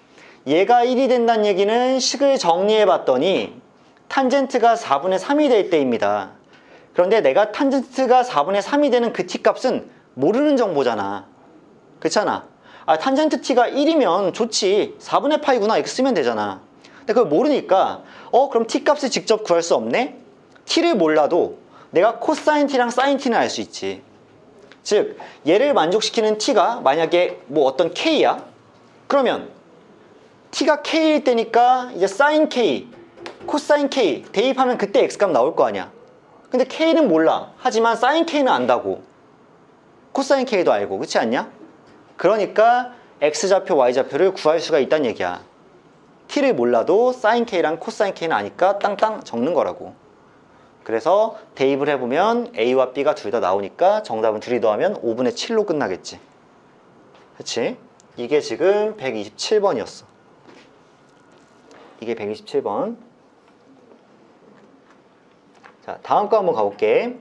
얘가 1이 된다는 얘기는 식을 정리해봤더니 탄젠트가 4분의 3이 될 때입니다. 그런데 내가 탄젠트가 4분의 3이 되는 그 t값은 모르는 정보잖아. 그렇잖아. 탄젠트 t가 1이면 좋지, 4분의 파이구나 이렇게 쓰면 되잖아. 근데 그걸 모르니까 그럼 t값을 직접 구할 수 없네? t를 몰라도 내가 코사인 t랑 사인 t는 알 수 있지. 즉 얘를 만족시키는 t가 만약에 뭐 어떤 k야? 그러면 t가 k일 때니까 이제 사인 k, 코사인 k 대입하면 그때 x값 나올 거 아니야. 근데 k는 몰라. 하지만 사인 k는 안다고. 코사인 k도 알고. 그렇지 않냐? 그러니까 x좌표, y좌표를 구할 수가 있다는 얘기야. t를 몰라도 sin k랑 코사인 k는 아니까 땅땅 적는 거라고. 그래서 대입을 해보면 a와 b가 둘 다 나오니까 정답은 둘이 더하면 5분의 7로 끝나겠지. 그치? 이게 지금 127번이었어. 이게 127번. 자, 다음 거 한번 가볼게.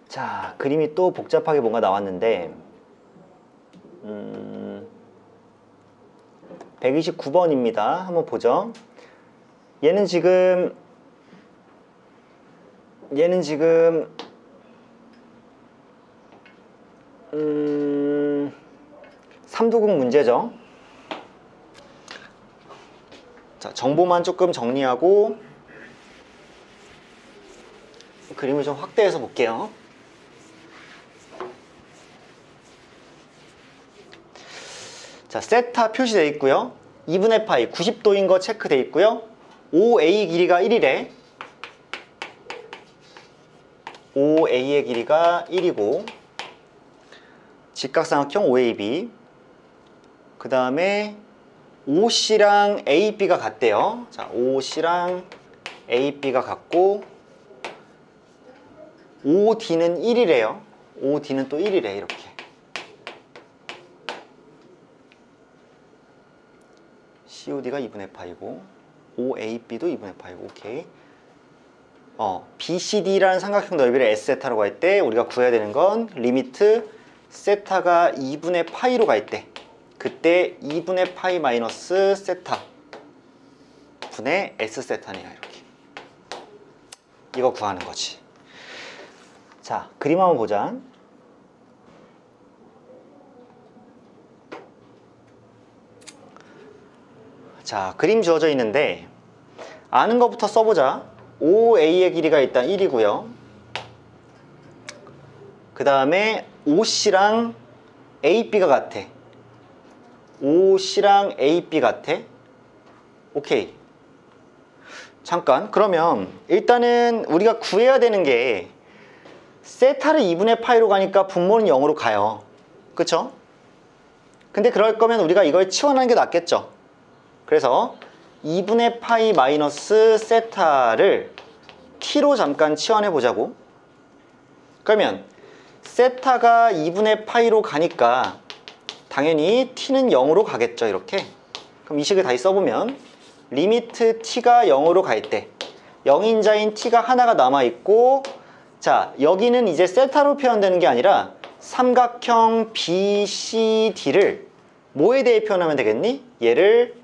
자, 그림이 또 복잡하게 뭔가 나왔는데 129번입니다. 한번 보죠. 얘는 지금 삼도극 문제죠. 자, 정보만 조금 정리하고 그림을 좀 확대해서 볼게요. 자, 세타 표시되어 있고요. 2분의 파이 90도인 거 체크되어 있고요. OA 길이가 1이래. OA의 길이가 1이고 직각삼각형 OAB. 그 다음에 OC랑 AB가 같대요. 자, OC랑 AB가 같고 OD는 1이래요. OD는 또 1이래. 이렇게. COD가 2분의 파이고 OAB도 2분의 파이고. 오케이. BCD라는 삼각형 넓이를 S세타라고 할 때 우리가 구해야 되는 건 리미트 세타가 2분의 파이로 갈 때 그때 2분의 파이 마이너스 세타 분의 S세타네요. 이렇게. 이거 구하는 거지. 자, 그림 한번 보자. 자, 그림 주어져 있는데 아는 것부터 써보자. OA의 길이가 일단 1이고요. 그 다음에 OC랑 AB가 같아. OC랑 AB 같아. 오케이. 잠깐, 그러면 일단은 우리가 구해야 되는 게 세타를 2분의 파이로 가니까 분모는 0으로 가요. 그쵸? 근데 그럴 거면 우리가 이걸 치환하는 게 낫겠죠. 그래서 2분의 파이 마이너스 세타를 t로 잠깐 치환해 보자고. 그러면 세타가 2분의 파이로 가니까 당연히 t는 0으로 가겠죠. 이렇게. 그럼 이 식을 다시 써보면 리미트 t가 0으로 갈 때 0인자인 t가 하나가 남아있고, 자, 여기는 이제 세타로 표현되는 게 아니라 삼각형 BCD를 뭐에 대해 표현하면 되겠니? 얘를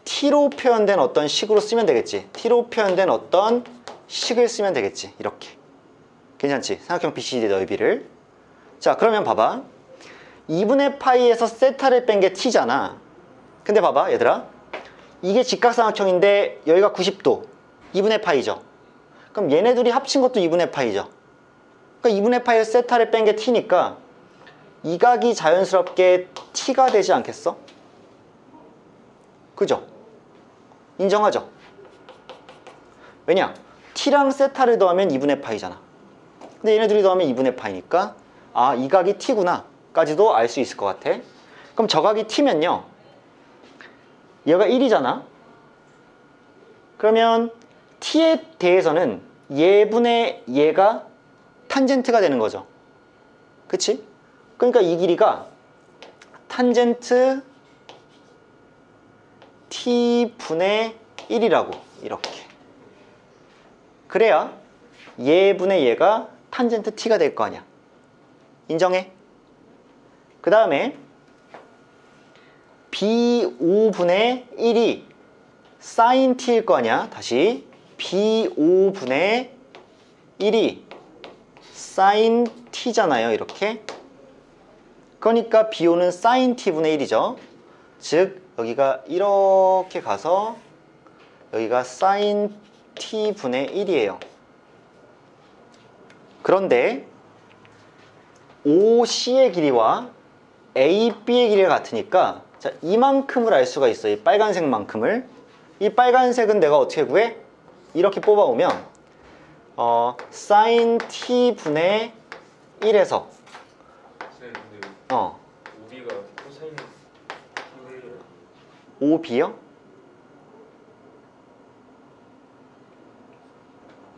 t로 표현된 어떤 식으로 쓰면 되겠지. t로 표현된 어떤 식을 쓰면 되겠지. 이렇게. 괜찮지? 삼각형 BCD 넓이를. 자, 그러면 봐봐. 2분의 파이에서 세타를 뺀 게 t잖아. 근데 봐봐, 얘들아. 이게 직각삼각형인데 여기가 90도. 2분의 파이죠. 그럼 얘네 둘이 합친 것도 2분의 파이죠. 그러니까 2분의 파이에서 세타를 뺀 게 t니까 이 각이 자연스럽게 t가 되지 않겠어? 그죠? 인정하죠? 왜냐? t랑 세타를 더하면 2분의 파이잖아. 근데 얘네 둘이 더하면 2분의 파이니까 아, 이 각이 t구나 까지도 알 수 있을 것 같아. 그럼 저 각이 t면요, 얘가 1이잖아. 그러면 t에 대해서는 얘분의 얘가 탄젠트가 되는 거죠. 그치? 그러니까 이 길이가 탄젠트 t분의 1이라고. 이렇게. 그래야 얘분의 얘가 탄젠트 t가 될 거 아니야. 인정해? 그 다음에 b5분의 1이 sin t일 거 아니야. 다시 b5분의 1이 sin t잖아요. 이렇게. 그러니까 b5는 sin t분의 1이죠. 즉 여기가 이렇게 가서 여기가 sin t분의 1이에요. 그런데 OC의 길이와 AB의 길이가 같으니까, 자, 이만큼을 알 수가 있어. 이 빨간색만큼을. 이 빨간색은 내가 어떻게 구해? 이렇게 뽑아오면 sin t분의 1에서 네, 근데 어 우비가 5b요?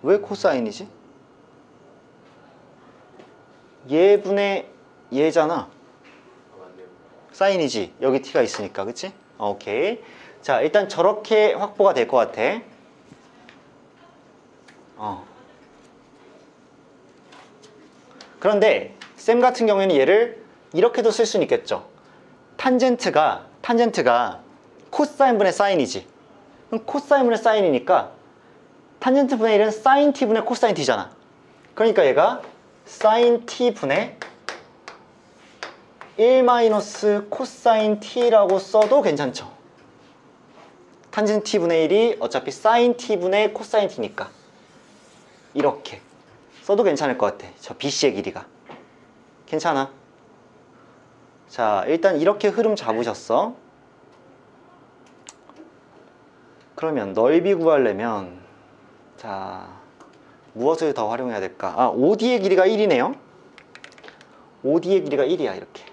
왜 코사인이지? 얘분의 얘잖아. 아, 맞네요. 사인이지. 여기 t가 있으니까. 그치? 오케이. 자, 일단 저렇게 확보가 될 것 같아. 그런데 쌤 같은 경우에는 얘를 이렇게도 쓸 수는 있겠죠. 탄젠트가 코사인분의 사인이지. 그럼 코사인분의 사인이니까 탄젠트 분의 1은 사인 t분의 코사인 t잖아. 그러니까 얘가 사인 t분의 1 마이너스 코사인 t라고 써도 괜찮죠. 탄젠트 t분의 1이 어차피 사인 t분의 코사인 t니까 이렇게 써도 괜찮을 것 같아. 저 BC의 길이가 괜찮아. 자, 일단 이렇게 흐름 잡으셨어. 그러면 넓이 구하려면 자, 무엇을 더 활용해야 될까? 아, OD의 길이가 1이네요. OD의 길이가 1이야. 이렇게.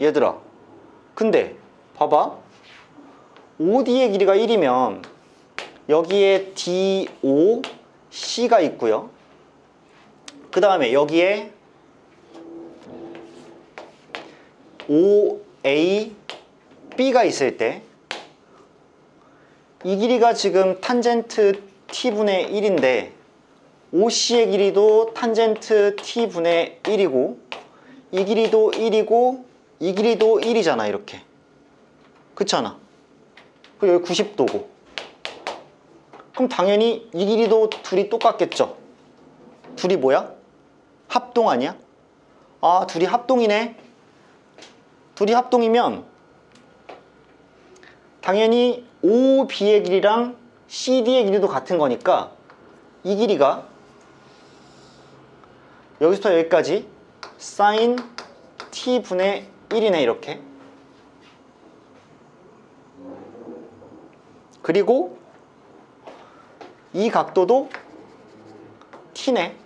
얘들아, 근데 봐봐. OD의 길이가 1이면 여기에 DO, C가 있고요. 그 다음에 여기에 OA, B가 있을 때 이 길이가 지금 탄젠트 T분의 1인데 OC의 길이도 탄젠트 T분의 1이고 이 길이도 1이고 이 길이도 1이잖아. 이렇게. 그렇지 않아? 그리고 여기 90도고 그럼 당연히 이 길이도 둘이 똑같겠죠. 둘이 뭐야? 합동 아니야? 아, 둘이 합동이네. 둘이 합동이면 당연히 OB의 길이랑 CD의 길이도 같은 거니까 이 길이가 여기서부터 여기까지 사인 T분의 1이네. 이렇게. 그리고 이 각도도 T네.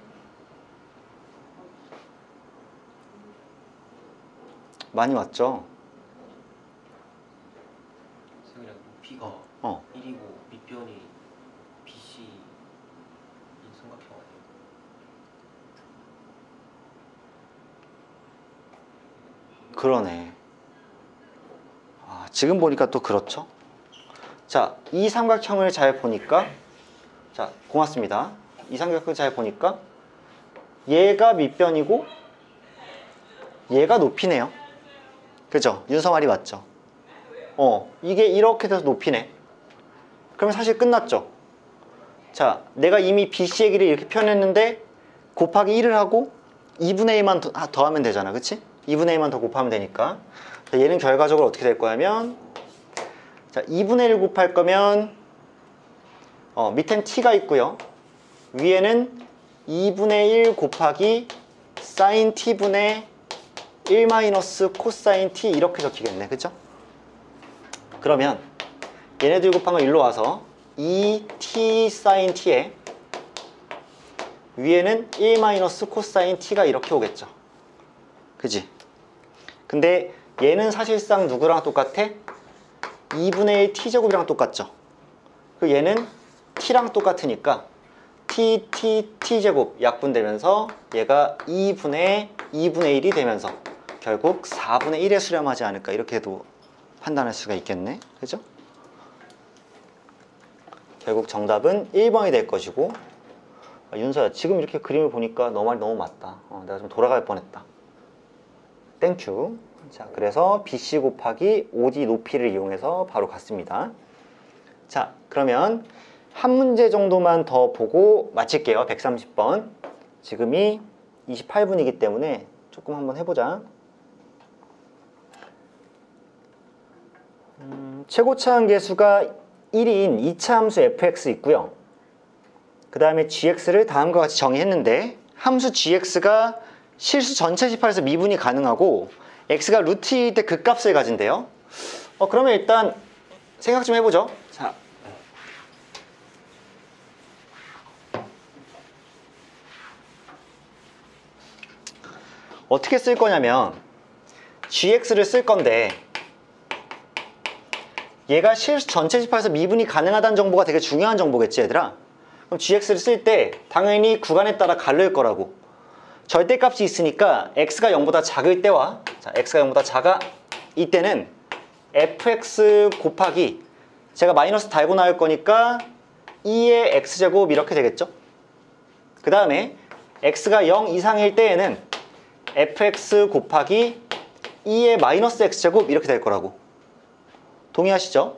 많이 왔죠? 그냥 높이가 1이고 밑변이 BC 이 삼각형 아니에요? 그러네. 아, 지금 보니까 또 그렇죠? 자, 이 삼각형을 잘 보니까 자, 고맙습니다. 이 삼각형을 잘 보니까 얘가 밑변이고 얘가 높이네요. 그죠? 윤서 말이 맞죠? 이게 이렇게 돼서 높이네. 그러면 사실 끝났죠? 자, 내가 이미 BC의 길이를 이렇게 표현했는데 곱하기 1을 하고 2분의 1만 더하면 되잖아. 그치? 2분의 1만 더 곱하면 되니까. 자, 얘는 결과적으로 어떻게 될 거냐면 자, 2분의 1 곱할 거면 밑엔 t가 있고요. 위에는 2분의 1 곱하기 사인 t분의 1 마이너스 코사인 t 이렇게 적히겠네. 그죠? 그러면 얘네들 곱한 거 일로 와서 2t 사인 t에 위에는 1 마이너스 코사인 t가 이렇게 오겠죠. 그지? 근데 얘는 사실상 누구랑 똑같아? 2분의 1 t제곱이랑 똑같죠. 그리고 얘는 t랑 똑같으니까 t제곱 약분되면서 얘가 2분의 1이 되면서 결국 4분의 1에 수렴하지 않을까 이렇게도 판단할 수가 있겠네. 그죠? 결국 정답은 1번이 될 것이고 윤서야, 지금 이렇게 그림을 보니까 너 말이 너무 맞다. 내가 좀 돌아갈 뻔했다. 땡큐. 자, 그래서 BC 곱하기 OD 높이를 이용해서 바로 갔습니다. 자, 그러면 한 문제 정도만 더 보고 마칠게요. 130번. 지금이 28분이기 때문에 조금 한번 해보자. 최고차항계수가 1인 2차 함수 fx 있고요. 그 다음에 gx를 다음과 같이 정의했는데 함수 gx가 실수 전체 집합에서 미분이 가능하고 x가 루트 2일 때 그 값을 가진대요. 그러면 일단 생각 좀 해보죠. 자, 어떻게 쓸 거냐면 gx를 쓸 건데 얘가 실수 전체 집합에서 미분이 가능하다는 정보가 되게 중요한 정보겠지 얘들아. 그럼 gx를 쓸 때 당연히 구간에 따라 갈릴 거라고. 절대값이 있으니까 x가 0보다 작을 때와 자, x가 0보다 작아 이때는 fx 곱하기 제가 마이너스 달고 나올 거니까 2의 x제곱 이렇게 되겠죠. 그 다음에 x가 0 이상일 때에는 fx 곱하기 2의 마이너스 x제곱 이렇게 될 거라고. 동의하시죠?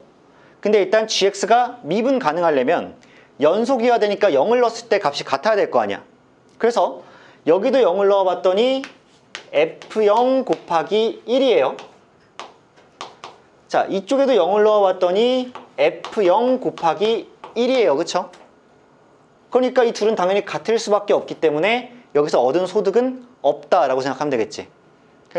근데 일단 gx가 미분 가능하려면 연속이어야 되니까 0을 넣었을 때 값이 같아야 될 거 아니야. 그래서 여기도 0을 넣어봤더니 f0 곱하기 1이에요. 자, 이쪽에도 0을 넣어봤더니 f0 곱하기 1이에요. 그쵸? 그러니까 이 둘은 당연히 같을 수밖에 없기 때문에 여기서 얻은 소득은 없다라고 생각하면 되겠지.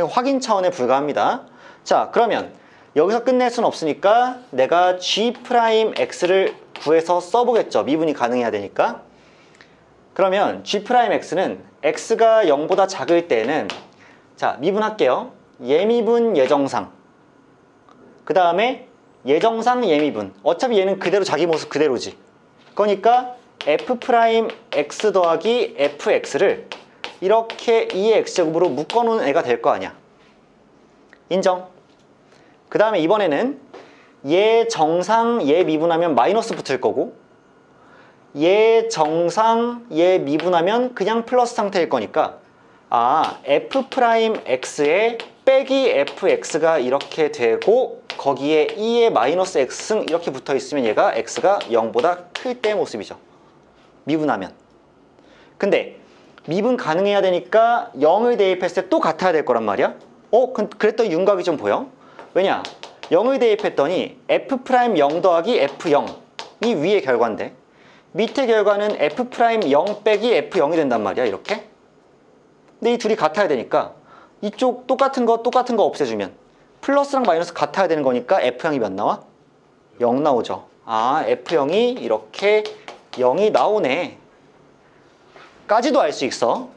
확인 차원에 불과합니다. 자, 그러면 여기서 끝낼 수는 없으니까 내가 g'x를 구해서 써보겠죠. 미분이 가능해야 되니까. 그러면 g'x는 x가 0보다 작을 때는 자, 미분할게요. 예미분 예정상 그 다음에 예정상 예미분. 어차피 얘는 그대로 자기 모습 그대로지. 그러니까 f'x 더하기 fx를 이렇게 2의 x제곱으로 묶어놓은 애가 될 거 아니야. 인정. 그 다음에 이번에는 얘 정상 얘 미분하면 마이너스 붙을 거고 얘 정상 얘 미분하면 그냥 플러스 상태일 거니까 아 f'x에 빼기 fx가 이렇게 되고 거기에 2의 마이너스 x승 이렇게 붙어 있으면 얘가 x가 0보다 클 때 모습이죠. 미분하면. 근데 미분 가능해야 되니까 0을 대입했을 때 또 같아야 될 거란 말이야. 그랬더니 윤곽이 좀 보여. 왜냐? 0을 대입했더니 f'0 더하기 f0이 위의 결과인데 밑의 결과는 f'0 빼기 f0이 된단 말이야. 이렇게. 근데 이 둘이 같아야 되니까 이쪽 똑같은 거 없애주면 플러스랑 마이너스 같아야 되는 거니까 f0이 몇 나와? 0 나오죠. 아, f0이 이렇게 0이 나오네. 까지도 알 수 있어.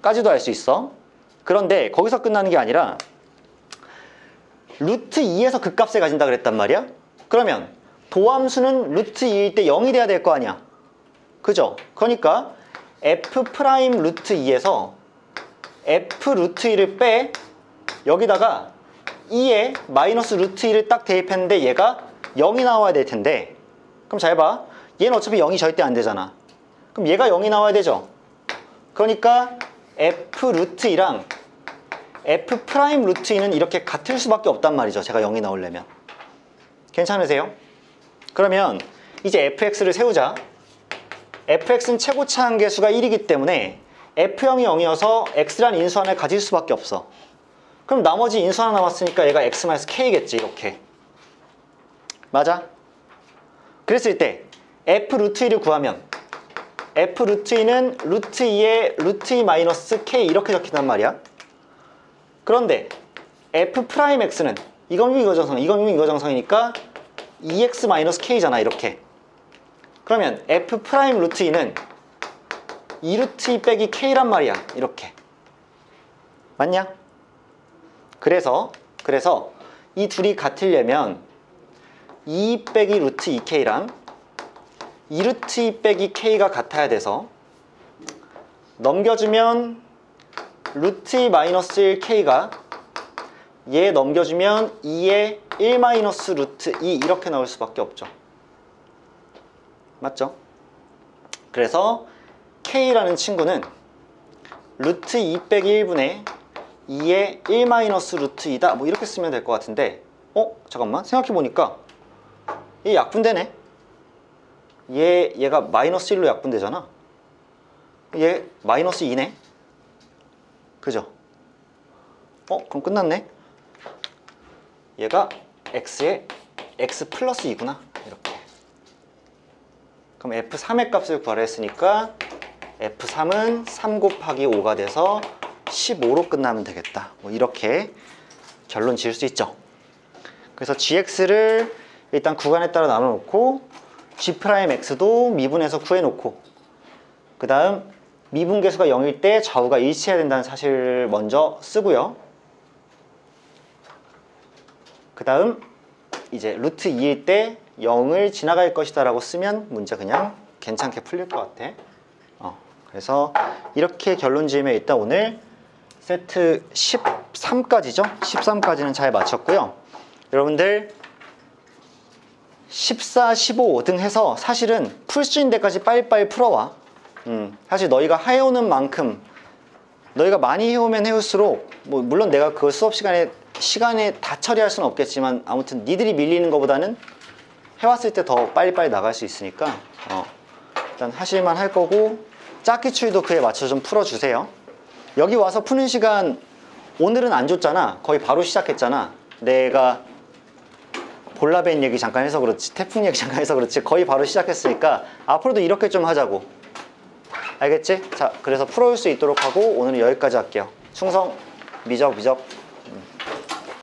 그런데 거기서 끝나는 게 아니라 루트 2에서 그 값을 가진다 그랬단 말이야. 그러면 도함수는 루트 2일 때 0이 돼야 될 거 아니야. 그죠? 그러니까 f' 루트 2에서 f 루트 2를 빼 여기다가 2에 마이너스 루트 2를 딱 대입했는데 얘가 0이 나와야 될 텐데 그럼 잘 봐. 얘는 어차피 0이 절대 안 되잖아. 그럼 얘가 0이 나와야 되죠. 그러니까 f 루트 2랑 f 프라임 루트 2는 이렇게 같을 수밖에 없단 말이죠. 제가 0이 나오려면. 괜찮으세요? 그러면 이제 fx를 세우자. fx는 최고차 한계수가 1이기 때문에 f0이 0이어서 x란 인수하나를 가질 수밖에 없어. 그럼 나머지 인수 하나 남았으니까 얘가 x-k겠지. 이렇게. 맞아? 그랬을 때 f 루트 2를 구하면 f 루트 2는 루트 2에 루트 2 마이너스 k 이렇게 적힌단 말이야. 그런데 f 프라임 x는 이거면 이거 정상이니까 2x 마이너스 k잖아. 이렇게. 그러면 f 프라임 루트 2는 2 루트 2 빼기 k란 말이야. 이렇게. 맞냐? 그래서 이 둘이 같으려면 2 빼기 루트 2k랑 2 루트 2 빼기 k가 같아야 돼서 넘겨주면 루트 2 마이너스 1k가 얘 넘겨주면 2의 1 마이너스 루트 2 이렇게 나올 수밖에 없죠. 맞죠? 그래서 k라는 친구는 루트 2 빼기 1분의 2의 1 마이너스 루트 2다. 뭐 이렇게 쓰면 될 것 같은데 잠깐만 생각해보니까 얘 약분되네. 얘가 마이너스 1로 약분되잖아. 얘 마이너스 2네. 그죠? 그럼 끝났네. 얘가 x에 x 플러스 2구나. 이렇게. 그럼 f3의 값을 구하라 했으니까 f3은 3 곱하기 5가 돼서 15로 끝나면 되겠다. 뭐 이렇게 결론 지을 수 있죠. 그래서 gx를 일단 구간에 따라 나눠놓고 g'x도 미분해서 구해놓고 그 다음 미분계수가 0일 때 좌우가 일치해야 된다는 사실을 먼저 쓰고요. 그 다음 이제 루트 2일 때 0을 지나갈 것이다 라고 쓰면 문제 그냥 괜찮게 풀릴 것 같아. 그래서 이렇게 결론 지으면 일단 오늘 세트 13까지죠? 13까지는 잘 맞췄고요. 여러분들 14, 15 등 해서 사실은 풀 수 있는 데까지 빨리빨리 풀어와. 사실 너희가 해오는 만큼 너희가 많이 해오면 해올수록 뭐 물론 내가 그 수업 시간에 다 처리할 수는 없겠지만 아무튼 니들이 밀리는 것보다는 해왔을 때 더 빨리빨리 나갈 수 있으니까 일단 하실만 할 거고 짝기 추이도 그에 맞춰 좀 풀어주세요. 여기 와서 푸는 시간 오늘은 안 줬잖아. 거의 바로 시작했잖아. 내가 볼라벤 얘기 잠깐 해서 그렇지, 태풍 얘기 잠깐 해서 그렇지 거의 바로 시작했으니까 앞으로도 이렇게 좀 하자고. 알겠지? 자, 그래서 풀어올 수 있도록 하고 오늘은 여기까지 할게요. 충성, 미적.